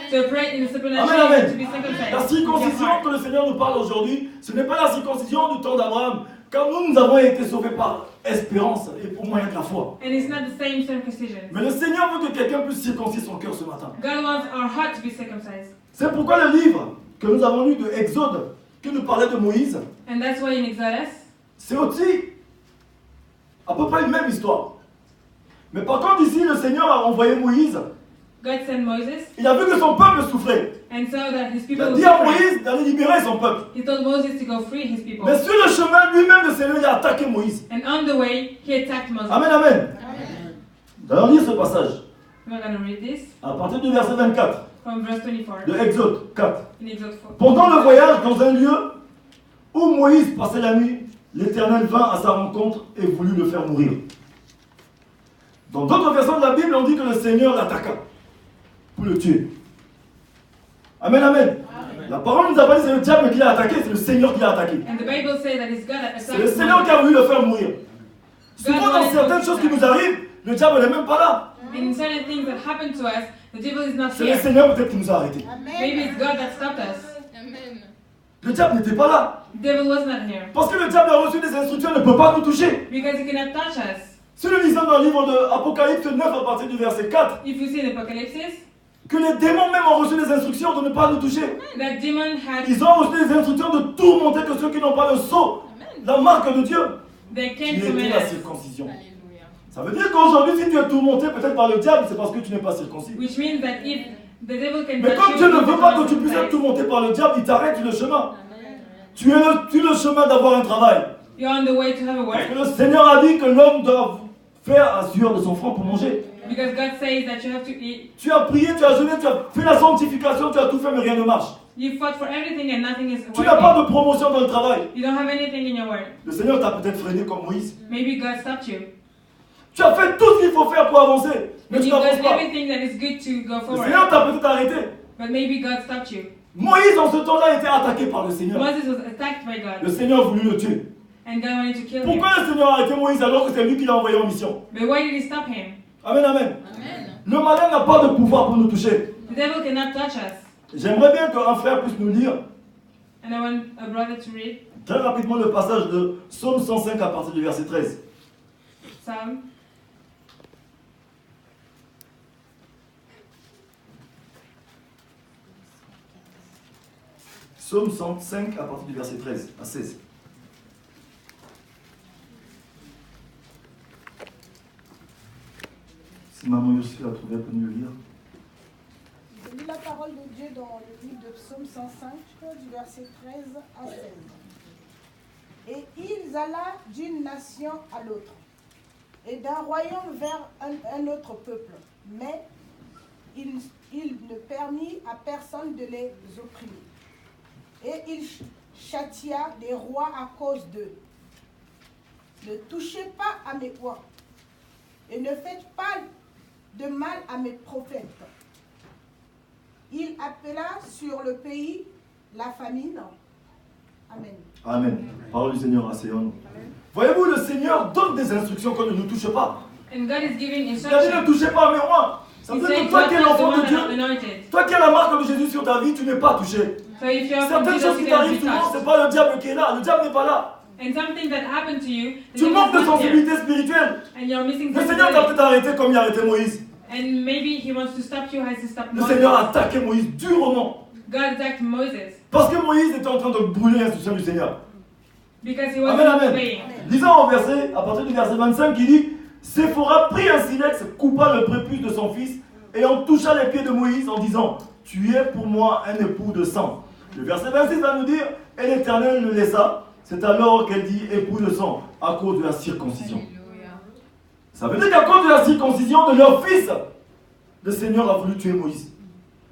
to pray in the supernatural, Amen, amen. to be circumcised. La with your circoncision heart. que le Seigneur nous parle aujourd'hui, ce n'est pas la circoncision du temps d'Abraham. Car nous avons été sauvés par espérance et au moyen de la foi. And it's not the same circumcision. Mais le Seigneur veut que quelqu'un puisse circoncire son cœur ce matin. God wants our heart to be circumcised. C'est pourquoi le livre que nous avons lu de Exode, qui nous parlait de Moïse, And that's why in Exodus, c'est aussi à peu près une même histoire. Mais par contre ici, le Seigneur a envoyé Moïse. God sent Moses Il a vu que son peuple souffrait. and saw that his Il people a were dit à suffering. Moïse d'aller libérer son peuple. He told Moses to go free his people. Mais sur le chemin, lui-même, le Seigneur, il a attaqué Moïse. And on the way, he attacked Moses. Amen, amen. D'ailleurs, lire ce passage We're going to read this à partir du verset 24 from verse 24 de Exode 4. in Exodus 4. Pendant le voyage dans un lieu où Moïse passait la nuit, l'Éternel vint à sa rencontre et voulut le faire mourir. Dans d'autres versions de la Bible, on dit que le Seigneur l'attaqua pour le tuer. Amen, amen. La parole nous a pas dit que c'est le diable qui l'a attaqué, c'est le Seigneur qui l'a attaqué. And the Bible says that it's God that C'est le attacked Seigneur qui a Moses. voulu le faire mourir. Souvent dans certaines choses qui nous arrivent, le diable n'est même pas là. In certain things that happen to us, the devil is not C'est le here. Seigneur peut-être qui nous a arrêtés. Maybe it's God that stopped us. Le diable n'était pas là. The devil was not here. Parce que le diable a reçu des instructions, il ne peut pas nous toucher. Because he cannot touch us. Si nous lisons dans le livre de Apocalypse 9 à partir du verset 4, If you see in Apocalypse, que les démons même ont reçu des instructions de ne pas nous toucher. that demon had, Ils ont reçu des instructions de tourmenter que ceux qui n'ont pas le sceau, la marque de Dieu, they qui came to était la us. circoncision. Ça veut dire qu'aujourd'hui, si tu es tourmenté peut-être par le diable, c'est parce que tu n'es pas circoncis. Which means that if the devil can Mais touch comme you, Dieu ne you veut can pas be que tu puisses être circumcised. tourmenté par le diable, il t'arrête sur le chemin. Tu es le chemin d'avoir un travail. You're on the way to have a Parce work. que le Seigneur a dit que l'homme doit faire à sueur de son front pour manger. Because God says that you have to eat. Tu as prié, tu as jeûné, tu as fait la sanctification, tu as tout fait, mais rien ne marche. You fought for everything and nothing is Tu n'as pas working. de promotion dans le travail. You don't have anything in your work. Le Seigneur t'a peut-être freiné comme Moïse. Maybe God stopped you. Tu as fait tout ce qu'il faut faire pour avancer, mais And tu you've n'avances done pas. everything that is good to go Le forward. Seigneur t'a peut-être arrêté. But maybe God stopped you. Moïse, en ce temps-là, était attaqué par le Seigneur. Moses was attacked by Le God. Seigneur a voulu le tuer. And God wanted to kill him. Pourquoi le Seigneur a arrêté Moïse alors que c'est lui qui l'a envoyé en mission? But why did he stop him? Amen, amen. Le malin n'a pas de pouvoir pour nous toucher. The devil cannot touch us. J'aimerais bien qu'un frère puisse nous lire And I want a brother to read très rapidement le passage de Psaume 105 à partir du verset 13. Psalm. Psaume 105 à partir du verset 13 à 16. Si maman Yossi l'a trouvé, elle peut nous le lire. Je lis la parole de Dieu dans le livre de Psaume 105, du verset 13 à 16. Et ils alla d'une nation à l'autre, et d'un royaume vers un autre peuple. Mais il ne permit à personne de les opprimer. Et il châtia des rois à cause d'eux. Ne touchez pas à mes rois, et ne faites pas de mal à mes prophètes. Il appela sur le pays la famine. Amen. Amen. Parole du Seigneur à Sion. Voyez-vous, le Seigneur donne des instructions qu'on ne nous touche pas. And God is giving Il a dit ne instructions. touchez pas à mes rois. Ça He veut dire said, que toi qui es "Touch the l'enfant one de Dieu, that are anointed." toi qui as la marque de Jésus sur ta vie, tu n'es pas touché. So if you're from Certaines Jesus, choses you qui cannot t'arrivent be souvent, touched. c'est pas le diable qui est là. Le diable n'est pas là. And something that happened to you, the Tu devil manques de is not here. sensibilité spirituelle. And you're missing Le Seigneur t'a sensibility. peut-être arrêté comme il a arrêté Moïse. And maybe he wants to stop you as he stopped Le Moses. Seigneur a attaqué Moïse durement. God attacked Moses Parce que Moïse était en train de brûler l'instruction du Seigneur. because he wasn't Amen, amen. obeying. Lisons au verset, à partir du verset 25 qui dit Séphora prit un silex, coupa le prépuce de son fils et en toucha les pieds de Moïse en disant Tu es pour moi un époux de sang. Le verset 26 va nous dire Et l'Éternel le laissa. C'est alors qu'elle dit époux de sang à cause de la circoncision. Ça veut dire qu'à cause de la circoncision de leur fils, le Seigneur a voulu tuer Moïse.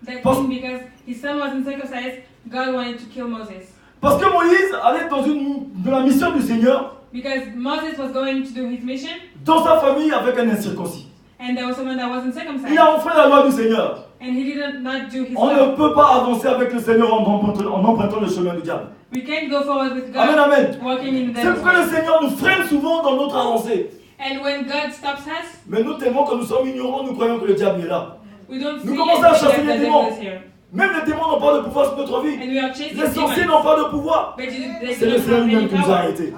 That Parce- means because his son wasn't circumcised, God wanted to kill Moses. Parce que Moïse allait dans la mission du Seigneur, Because Moses was going to do his mission, dans sa famille avec un incirconcis. and And there was someone that wasn't Il circumcised. a enfreint la loi du Seigneur. And he did not do his On ne job. peut pas avancer avec le Seigneur en empruntant le chemin du diable. We can't go forward with God Amen, amen. walking in the C'est pourquoi le Seigneur nous freine souvent dans notre avancée. And when God stops us, Mais nous, tellement que nous sommes ignorants, nous croyons que le diable est là. we don't see Nous it commençons à chasser because les the démons. devil is here. Même les démons n'ont pas de pouvoir sur notre vie. And we are chasing Les sorciers demons. n'ont pas de pouvoir. But they C'est le don't Seigneur have lui-même any qui nous a power. arrêtés.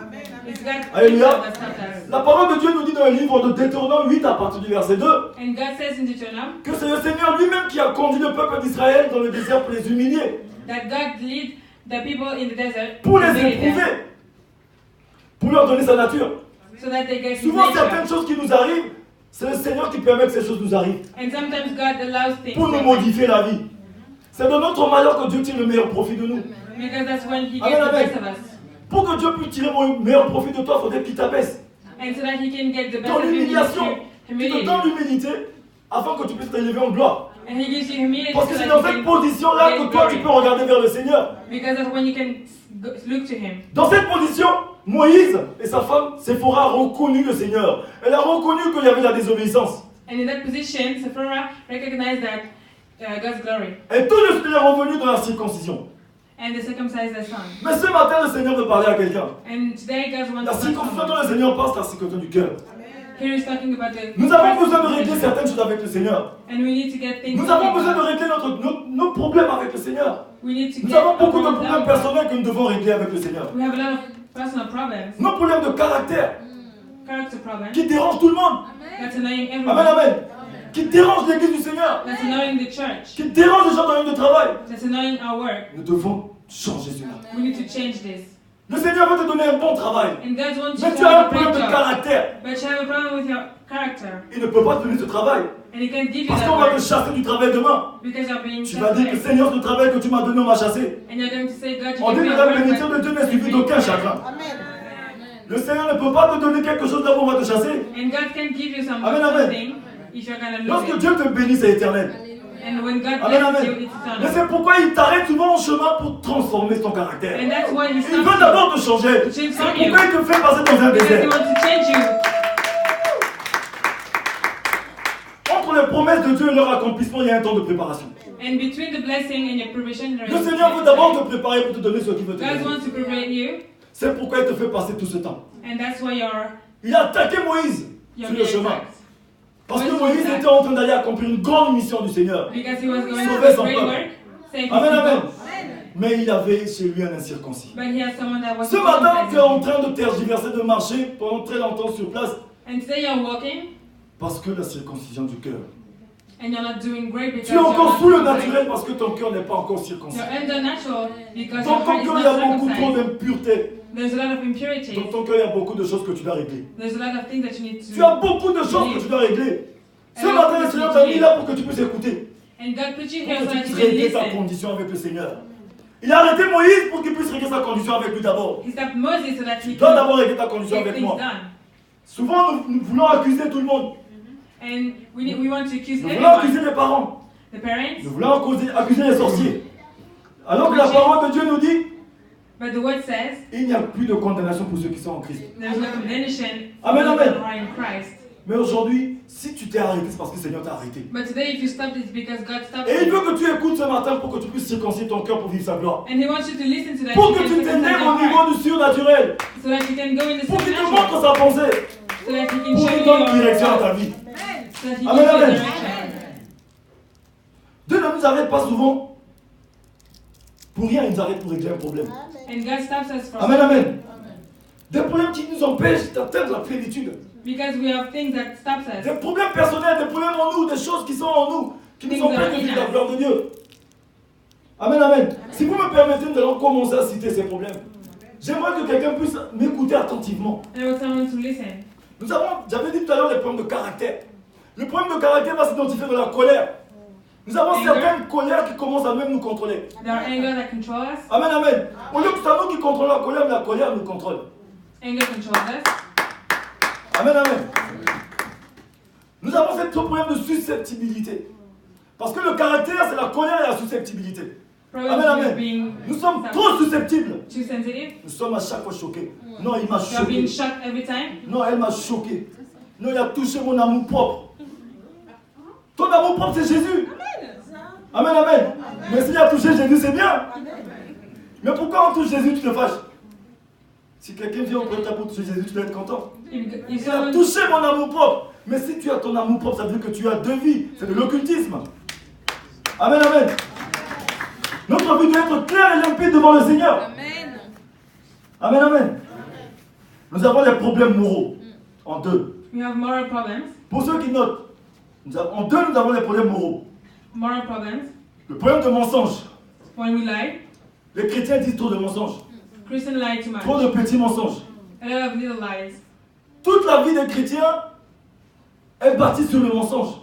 It's God Alléluia. that stopped us. La parole de Dieu nous dit dans le livre de Deutéronome 8 à partir du verset 2 And God says in Deuteronomy que c'est le Seigneur lui-même qui a conduit le peuple d'Israël dans le désert pour les humilier, that God lead the people in the desert pour les to humiliate them, éprouver, pour leur donner sa nature. so that they get his Souvent, certaines nature. choses qui nous arrivent, c'est le Seigneur qui permet que ces choses nous arrivent And sometimes God allows things pour nous to happen. modifier la vie. C'est de notre malheur que Dieu tire le meilleur profit de nous. Because that's when he Amen, gets the amen. best of us. Pour que Dieu puisse tirer le meilleur profit de toi, il faudrait qu'il t'abaisse. And so that he can get the best Dans of you, he needs l'humiliation, to il te humiliate donne you. l'humilité afin que tu puisses t'élever en gloire. And he gives you humility Parce que so c'est that dans you cette can position-là get que toi tu glory. peux regarder vers le Seigneur. Because that's when you can look to him. Dans cette position, Moïse et sa femme Séphora ont reconnu le Seigneur. Elle a reconnu qu'il y avait la désobéissance. And in that position, Sephora recognized that God's glory. Et tout le Seigneur est revenu dans la circoncision. And they circumcised their son. Mais ce matin, le Seigneur veut parler à quelqu'un. And today God wants La to talk to circoncision dont someone. le Seigneur parle, c'est la circoncision du cœur. Here he's talking about the Nous avons besoin de régler certaines choses avec le Seigneur. And we need to get things Nous avons going. besoin de régler nos problèmes avec le Seigneur. We need to Nous get avons beaucoup de our problèmes problems. personnels que nous devons régler avec le Seigneur. We have a lot of personal problems, Nos problèmes de caractère character problems. qui dérangent tout le monde. That's annoying Amen, everyone. amen. Qui dérangent l'église du Seigneur. That's annoying the church. Qui dérangent les gens dans le lieu de travail. That's annoying our work. Nous devons changer cela. We need to change this. Le Seigneur veut te donner un bon travail. And God wants Mais you tu to as un have a problème great de job. caractère. But you have a problem with your character. Il ne peut pas te donner ce travail. And He can't give you Parce that qu'on va te work chasser du travail demain. because you're being Tu vas dire que chastised. Seigneur, ce travail que tu m'as donné, on m'a chassé. And you're going to say, God, you On give dit me que a la work, bénédiction de Dieu n'est suivie d'aucun chagrin. Amen. Le Seigneur ne peut pas te donner quelque chose là où on va te chasser. And God can give you Amen, amen. something if you're going to Lorsque lose it. Dieu te bénit, c'est éternel. And when God Amen, blesses you, amen. it's Mais eternal. c'est pourquoi il t'arrête souvent en chemin pour transformer ton caractère. And that's why He Il stops veut you. d'abord te changer. C'est pourquoi il te fait passer dans un Because He désert. wants to change you. Entre les promesses de Dieu et leur accomplissement, il y a un temps de préparation. And between the blessing and your provision, there Le is Seigneur veut d'abord te préparer pour te donner ce qu'il veut te God donner. wants to prepare you, C'est pourquoi il te fait passer tout ce temps. and that's why Il a attaqué Moïse you're sur le being chemin. attacked. Parce que Moïse était en train d'aller accomplir une grande mission du Seigneur. Because he was going Sauver to son great peuple. work, save his Amen, amen. people, Mais il avait chez lui un incirconcis. but he had someone that was Ce matin, tu es en circumcised. train de tergiverser, de marcher pendant très longtemps sur place And today you're walking, parce que la circoncision du cœur. and you're not doing great because Tu es encore you're sous le not naturel parce que ton cœur n'est pas encore circoncis. You're under natural because Dans your ton heart is cœur, il y a not beaucoup trop circumcised. d'impureté. There's a lot of impurities. Dans ton cœur, il y a beaucoup de choses que tu dois régler. There's a lot of things that you need Tu as to. beaucoup de choses que tu dois régler. Ce Alors, matin, le Seigneur t'a mis là pour que tu puisses écouter. And God put you Pour here que so tu that puisses you can régler ta listen. condition avec le Seigneur. Il a arrêté Moïse pour qu'il puisse régler sa condition avec lui d'abord. He stopped Moses so that Tu he dois can d'abord régler ta condition get avec things moi. done. Souvent, nous voulons accuser tout le monde. And we want to accuse Nous voulons accuser everyone. les parents. The parents. Nous voulons accuser les sorciers. Alors que la parole de Dieu nous dit, But the word says il n'y a plus de condamnation pour ceux qui sont en Christ. there's no condemnation Amen, for those amen. that are in Christ. Mais aujourd'hui, si tu t'es arrêté, c'est parce que le Seigneur t'a arrêté. But today, if you stopped, it's because God stopped Et il you. veut que tu écoutes ce matin pour que tu puisses circoncire ton cœur pour vivre sa gloire. And He wants you to listen to that. Pour you que can tu circumcise t'élèves your au niveau heart, du surnaturel. so that you can go in the Pour qu'il te supernatural. montre sa pensée. So that He can Pour show qu'il you donne your direction à path. ta vie. So that He Amen, gives you amen. direction. Dieu ne nous arrête pas souvent pour rien, il nous arrête pour régler un problème. And God stops us from Amen, amen. Des problèmes qui nous empêchent d'atteindre la plénitude. because we have things that stops us. Des problèmes personnels, des problèmes en nous, des choses qui sont en nous, qui nous empêchent de vivre la gloire de Dieu. Amen, amen. Si vous me permettez, nous allons commencer à citer ces problèmes. J'aimerais que quelqu'un puisse m'écouter attentivement. And I want someone to listen. J'avais dit tout à l'heure les problèmes de caractère. Le problème de caractère va s'identifier dans la colère. Nous avons certaines colères qui commencent à même nous contrôler. There are anger that control us. Amen, amen. Au lieu que c'est nous qui contrôlons la colère, mais la colère nous contrôle. Anger controls us. Amen, amen. Nous avons ce problème de susceptibilité. Parce que le caractère, c'est la colère et la susceptibilité. Problem Amen, is amen. being Nous sommes trop susceptibles. too sensitive. Nous sommes à chaque fois choqués. Non, il m'a You're being choqué. shocked every time. Non, elle m'a choqué. Non, il a touché mon amour propre. Ton amour propre, c'est Jésus. Amen, amen. Mais s'il a touché Jésus, c'est bien. Mais pourquoi on touche Jésus, tu te fâches? Si quelqu'un vient auprès de toi pour toucher Jésus, tu dois être content. If Il a someone, touché mon amour propre. Mais si tu as ton amour propre, ça veut dire que tu as deux vies. C'est de l'occultisme. Amen, amen. Notre vie doit être claire et limpide devant le Seigneur. Amen. Amen, amen. Nous avons les problèmes moraux. En deux. we have moral problems. Pour ceux qui notent, en deux, nous avons les problèmes moraux. Moral problems. Le problème de mensonge. When we lie, Les chrétiens disent trop de mensonges. Christians lie too Trop much. de petits mensonges. A lot of little lies. Toute la vie des chrétiens est bâtie sur le mensonge.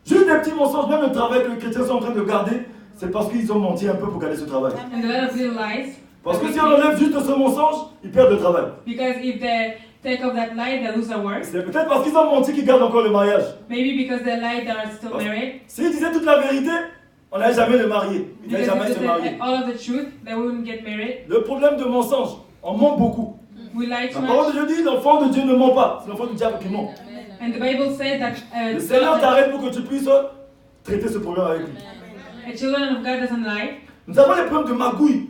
Juste des petits mensonges, même le travail que les chrétiens sont en train de garder, c'est parce qu'ils ont menti un peu pour garder ce travail. And a lot of little lies. Parce que si on enlève juste ce mensonge, ils perdent le travail. Because if they take off that lie, they lose their work. C'est peut-être parce qu'ils ont menti qu'ils gardent encore le mariage. Maybe because they lied, they are still married. S'ils disaient toute la vérité, on n'allait jamais le marier. Ils n'allaient Because jamais if se they marier. said all of the truth, they wouldn't get married. Le problème de mensonge, on ment beaucoup. We lie too La parole much. de Dieu dit, l'enfant de Dieu ne ment pas. C'est l'enfant du diable qui ment. And the Bible says that Le Seigneur t'arrête pour que tu puisses traiter ce problème avec lui. a children of God doesn't lie. Nous avons les problèmes de magouille.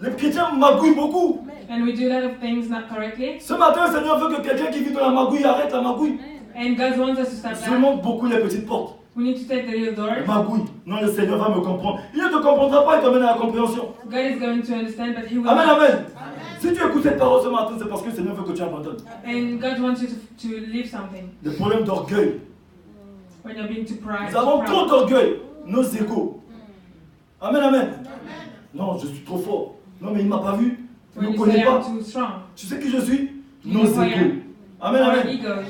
Les chrétiens magouillent beaucoup. And we do a lot of things not correctly. Ce matin, le Seigneur veut que quelqu'un qui vit dans la magouille arrête la magouille. And God wants us to stop Je that. montre beaucoup les petites portes. We need to take the little La doors. magouille. Non, le Seigneur va me comprendre. Il ne te comprendra pas, il t'emmène à la compréhension. God is going to understand, but He will Amen, not. amen. Si tu écoutes cette parole ce matin, c'est parce que le Seigneur veut que tu abandonnes. And God wants you to leave something. Les problèmes d'orgueil. When you're being too proud. Nous avons trop d'orgueil. Nos égos. Amen, amen. Non, je suis trop fort. Non, mais il ne m'a pas vu. Tu ne When me you connais say I'm pas. too strong. Tu sais qui je suis? You Nos know who I égos. am. Amen, Our amen. egos.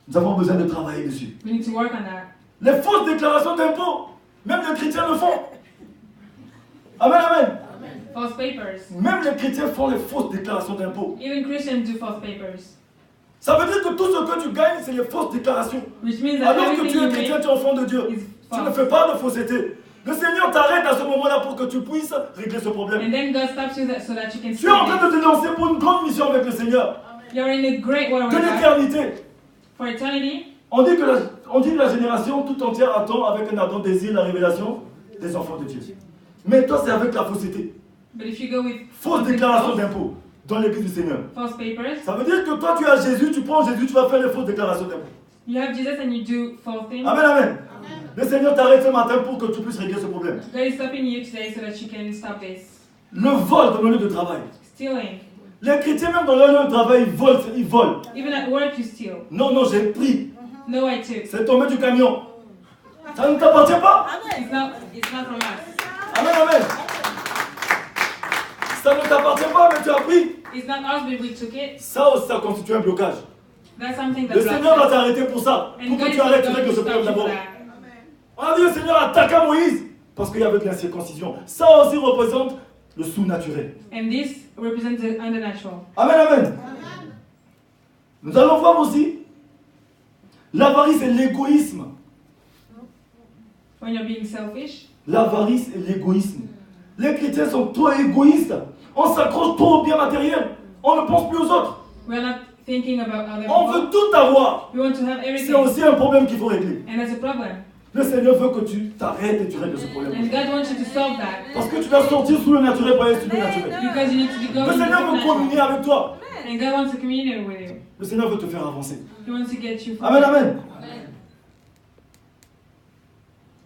Nous avons besoin de travailler dessus. We need to work on that. Les fausses déclarations d'impôts, même les chrétiens le font. Amen, amen. False papers. Même les chrétiens font les fausses déclarations d'impôts. Even Christians do false papers. Ça veut dire que tout ce que tu gagnes, c'est les fausses déclarations. Which means that Alors que tu everything es you chrétien, make tu es enfant de Dieu. is Tu ne false. fais pas de fausseté. Le Seigneur t'arrête à ce moment-là pour que tu puisses régler ce problème. And then God stops you so that you can Tu es en train stop de te lancer pour une grande mission avec le Seigneur. it. You're in a great war De with God. l'éternité. For eternity, On dit que la génération tout entière attend avec un ardent désir la révélation des enfants de Dieu. Mais toi, c'est avec la fausseté. but if you go with Fausse déclaration d'impôts dans l'église du Seigneur. false papers, Ça veut dire que toi, tu as Jésus, tu prends Jésus, tu vas faire les fausses déclarations d'impôts. you have Jesus and you do false things. Amen, amen. Le Seigneur t'arrête ce matin pour que tu puisses régler ce problème. God is stopping you today so that you can stop this. Le vol dans le lieu de travail. Stealing. Les chrétiens, même dans leur lieu de travail, ils volent. Ils volent. Even at work, you steal. Non, non, j'ai pris. No, I took. C'est tombé du camion. Ça ne t'appartient pas. It's not from us. Amen, amen. Ça ne t'appartient pas, mais tu as pris. It's not us, but we took it. Ça aussi, ça constitue un blocage. That's something that Le Seigneur va blocks us. t'arrêter pour ça. And Pour God que is tu arrêtes, tu going règles to ce stop problème you for d'abord. that. On a dit le Seigneur attaqua Moïse parce qu'il y avait de l'incirconcision. Ça aussi représente le sous-naturel. And this represents the undernatural. Amen, amen. Nous allons voir aussi l'avarice et l'égoïsme. When you're being selfish, L'avarice et l'égoïsme. Les chrétiens sont trop égoïstes. On s'accroche trop au bien matériel. On ne pense plus aux autres. we're not thinking about other On people. veut tout avoir. We want to have C'est everything. aussi un problème qu'il faut régler. And that's a problem. Le Seigneur veut que tu t'arrêtes et tu règles ce problème. And God wants you to solve that. Parce que tu dois sortir sous le naturel pour aller sur le naturel. Because you need to go Le into Seigneur veut the communier natural. avec toi. And God wants to communicate with you. Le Seigneur veut te faire avancer. He wants to get you Amen, forward. amen.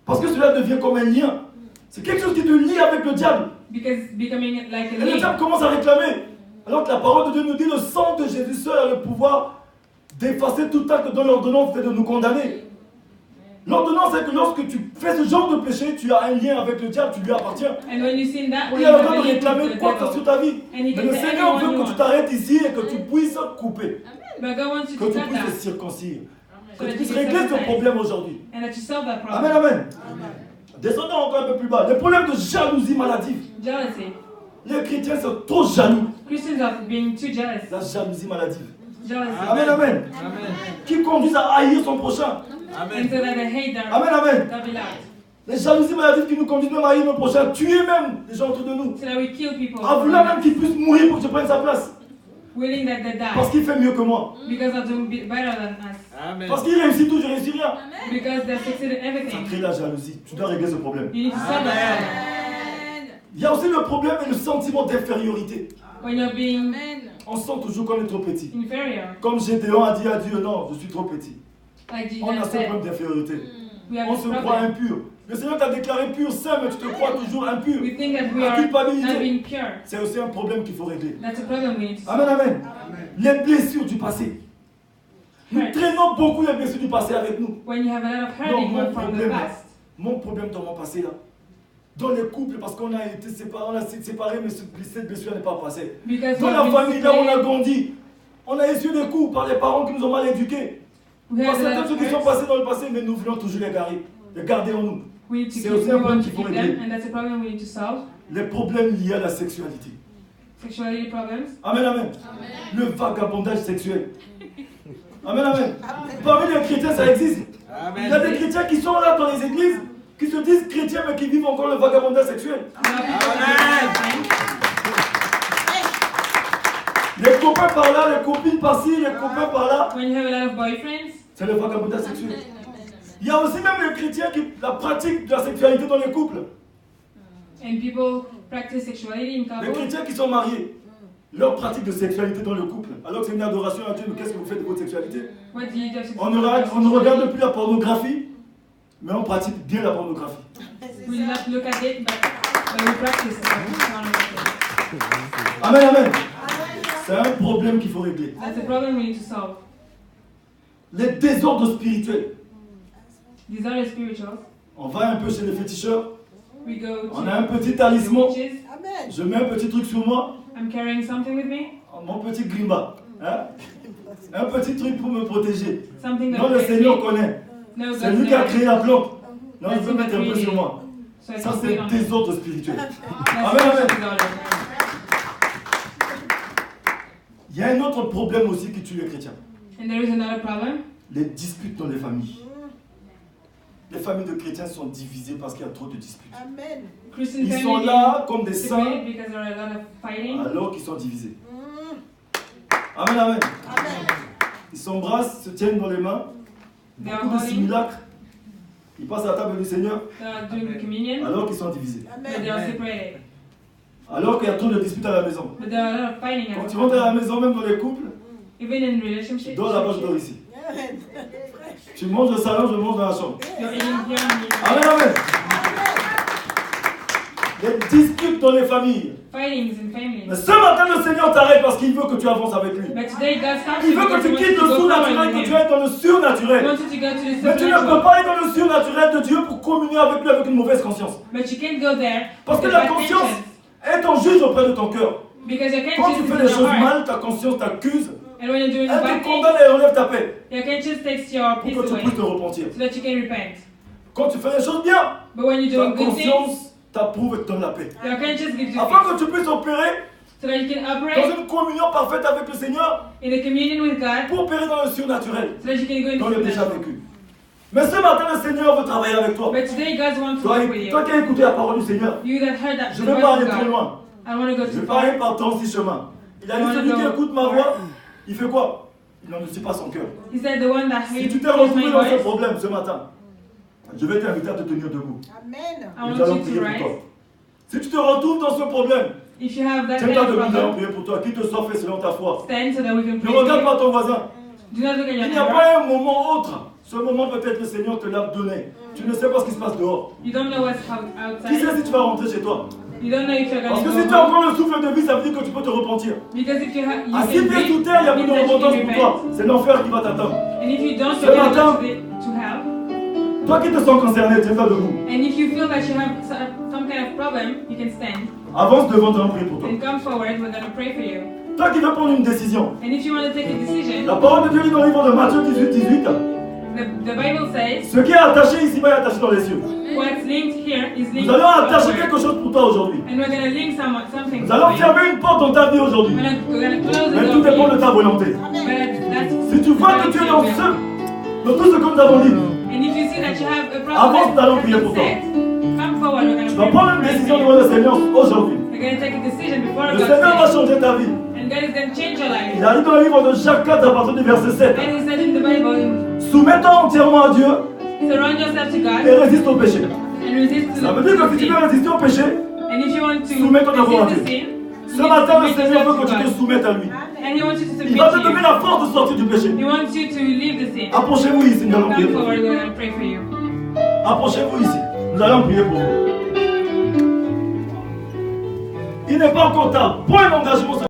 Parce que cela devient comme un lien. C'est quelque chose qui te lie avec le diable. Because becoming like a Et le link. diable commence à réclamer. Alors que la parole de Dieu nous dit le sang de Jésus seul a le pouvoir d'effacer tout acte dont l'ordonnance fait de nous condamner. L'ordonnance, c'est que lorsque tu fais ce genre de péché, tu as un lien avec le diable, tu lui appartiens. And when you sin that way, Il you a le have droit a de link réclamer with the quoi que ce soit sur devil. ta vie. And he Mais can le say Seigneur anyone veut you que tu want. t'arrêtes ici et que tu puisses couper. But God wants you Que to tu cut puisses te that. circoncire. So Que tu that you puisses can régler ce circumcise. problème aujourd'hui. And that you solve that Amen, problem. amen. Descendons encore un peu plus bas. Les problèmes de jalousie maladive. Jealousy. Les chrétiens sont trop jaloux. Christians are being too jealous. La jalousie maladive. Jealousy. Amen, amen. Qui conduisent à haïr son prochain. And so that they hate their Amen, amen. beloved. Les jalousies maladives qui nous conduisent même à haïr nos prochains. Tuer même les gens autour de nous. So that we kill people. À vouloir même qu'ils puissent mourir pour que tu prennes sa place. willing that they Parce die qu'il fait mieux que moi. because they're doing better than us, Parce qu'il réussit tout, je réussis rien. because they're succeeding in Ça everything. crée la jalousie. Tu dois régler ce problème. You need to solve that problem. Il y a aussi le problème et le sentiment d'infériorité. When you're being On sent toujours qu'on est trop petit. inferior, Comme Gédéon a dit à Dieu, non, je suis trop petit. like On a Jesus ce said, problème d'infériorité. we have On this se croit problem. impur. Le Seigneur t'a déclaré pur, saint, mais tu te crois toujours impur. We think that we La are not culpabilité, being pure. c'est aussi un problème qu'il faut régler. That's a problem we need to Amen, solve. amen. Les blessures du passé. Nous traînons beaucoup les blessures du passé avec nous. When you have a lot of Non, hurting mon from the problème, past, mon problème dans mon passé là. Dans les couples, parce qu'on a été séparés, on a été séparés, mais cette blessure n'est pas passée. because Dans we la have been famille, là où on a separated, grandi, on a essuyé des coups par les parents qui nous ont mal éduqués. we Parce have que a lot certaines of choses qui sont hurts. passées dans le passé, mais nous voulons toujours les garder en nous. We need to C'est keep, aussi un we problème want qu'il to faut keep régler. them, and that's a problem we need to solve. Les problèmes liés à la sexualité. Sexuality problems. Amen, amen. Le vagabondage sexuel. Amen, amen. Parmi les chrétiens, ça existe. Il y a des chrétiens qui sont là dans les églises, qui se disent chrétiens, mais qui vivent encore le vagabondage sexuel. Les copains par là, les copines par-ci, les copains par là. When you have a lot of boyfriends, C'est le vagabondage sexuel. Il y a aussi même les chrétiens qui la pratiquent de la sexualité dans les couples. and people practice sexuality in Les couples, chrétiens qui sont mariés, leur pratique de sexualité dans le couple. Alors que c'est une adoration à Dieu, mais qu'est-ce que vous faites de votre sexualité? what do you do? On ne regarde plus la pornographie, mais on pratique bien la pornographie. We do not look at it, but we practice it. Amen, amen. C'est un problème qu'il faut régler. That's a problem we need to solve. Les désordres spirituels. These are the spirituals. On va un peu chez les féticheurs, We go on a un to petit the talisman, witches. Amen. je mets un petit truc sur moi, I'm carrying something with me, mon petit grimba. Hein? Un petit truc pour me protéger. something that Non, le protects Seigneur me. connaît. No, C'est lui qui a créé la plante. Non, je peux mettre un peu sur moi. So I Ça, can c'est put it on. désordre spirituel. That's Amen, amen. disorder. Il y a un autre problème aussi qui tue les chrétiens. And there is another problem. Les disputes dans les familles. Les familles de chrétiens sont divisées parce qu'il y a trop de disputes. Amen. Christian Ils sont family là comme des saints separated because there are a lot of fighting. alors qu'ils sont divisés. Amen, amen. Amen. Ils s'embrassent, se tiennent dans les mains. They are Beaucoup de holding, simulacres. Ils passent à la table du Seigneur they are doing communion, alors qu'ils sont divisés. but they are separated. Alors qu'il y a trop de disputes à la maison. But there are a lot of fighting Quand at tu rentres à la home. maison, même dans les couples, Even in tu relationships, dors là-bas, je dors ici. Amen. Tu manges au salon, je mange dans la chambre. you're eating here and Amen, amen. Les disputes dans les familles. fightings in families. Mais ce matin, le Seigneur t'arrête parce qu'il veut que tu avances avec lui. But today God stops Il you veut because que he tu wants quittes you to le go forward surnaturel, with que tu him. ailles dans le He surnaturel. wants you to go to the Mais tu ne peux supernatural. pas aller dans le surnaturel de Dieu pour communier avec lui avec une mauvaise conscience. But you can't go there Parce que with la bad conscience intentions. est ton juge auprès de ton cœur. Because your Quand tu conscience fais is les in choses your heart. mal, ta conscience t'accuse. And when you're doing Elle bad te things, condamne et elle enlève ta paix. your conscience takes your Pour peace que tu away puisses te repentir. so that you can repent. Quand tu fais les choses bien, But when you're ta doing good things, conscience t'approuve et te donne la paix. your conscience gives you Afin peace. que tu puisses opérer So that you can dans operate une communion parfaite avec le Seigneur in a communion with God, pour opérer dans le surnaturel, so that you can go dans into le déjà supernatural. vécu. Mais ce matin, le Seigneur veut travailler avec toi. But today God wants to Toi, work with you. toi qui as écouté la parole du Seigneur, You that heard that je the ne veux word pas of aller trop God. loin. I want to go Je too vais pas far. aller par 36 chemins. Il a dit celui qui écoute ma voix, il fait quoi? Il n'endurcit pas son cœur. He said the one that Si hears tu t'es my retrouvé dans ce voice, problème ce matin, je vais t'inviter à te tenir debout. Amen. I Nous want allons you prier to pour rise. toi. Si tu te retrouves dans ce problème, If you have that kind tiens-toi of debout, nous allons problem, prier pour toi. Qui te soit fait selon ta foi. stand so that we can Ne pray. regarde for pas ton voisin. you. Do not look at your Il n'y a neighbor. pas un moment autre. Ce moment, peut-être le Seigneur te l'a donné. Tu ne sais pas ce qui se passe dehors. You don't know what's Qui sait outside. si tu vas rentrer chez toi? You don't know if you're Parce going que to si go tu as home. encore le souffle de vie, ça veut dire que tu peux te repentir. Because if you À can 6 pieds breathe, sous terre, il n'y a it plus de means that you repentance can pour toi. repent. C'est l'enfer qui va t'attendre. And if you don't, Ce you're going matin- to hell. Toi qui te sens concerné, tiens-toi debout. And if you feel that you have some kind of problem, you can stand. Avance devant, nous allons prier pour toi. Then come forward, we're going to pray for you. Toi qui veux prendre une décision. And if you want to take a decision, La parole de Dieu dit dans le livre de Matthieu 18, the Bible says, ce qui est attaché ici va être attaché dans les cieux. what's linked here is linked Nous allons attacher elsewhere. quelque chose pour toi aujourd'hui. And we're going to link something. Nous allons fermer une porte dans ta vie aujourd'hui. We're going to close Mais the tout door dépend for de you. ta volonté. But that's Si tu vois que tu es dans tout ce que nous avons dit, And if you see that you have a Avance, problem nous allons that's prier pour toi. set, come forward, we're going tu to vas pray prendre une for décision you. devant le Seigneur aujourd'hui. We're going to take a decision before Le God Seigneur va says. changer ta vie. And God is going to change your life. Il a dit dans le livre de Jacques 4 à partir du verset 7. And He said in the Bible, Soumets-toi entièrement à Dieu surround yourself to et God résiste au péché. and resist to Ça veut dire que si tu sin. veux résister au péché, And if you want to Soumets-toi d'abord à resist the Dieu. sin, ce you need matin, to le submit Seigneur veut yourself que to tu te God. soumettes à lui. And He wants you to Il submit va te to donner you. la force de sortir du péché. He wants you to leave the sin. Approchez-vous ici, nous allons prier Come pour vous. forward, we're going to pray for you. Approchez-vous ici, nous allons prier pour vous. Il n'est pas encore tard. Point d'engagement.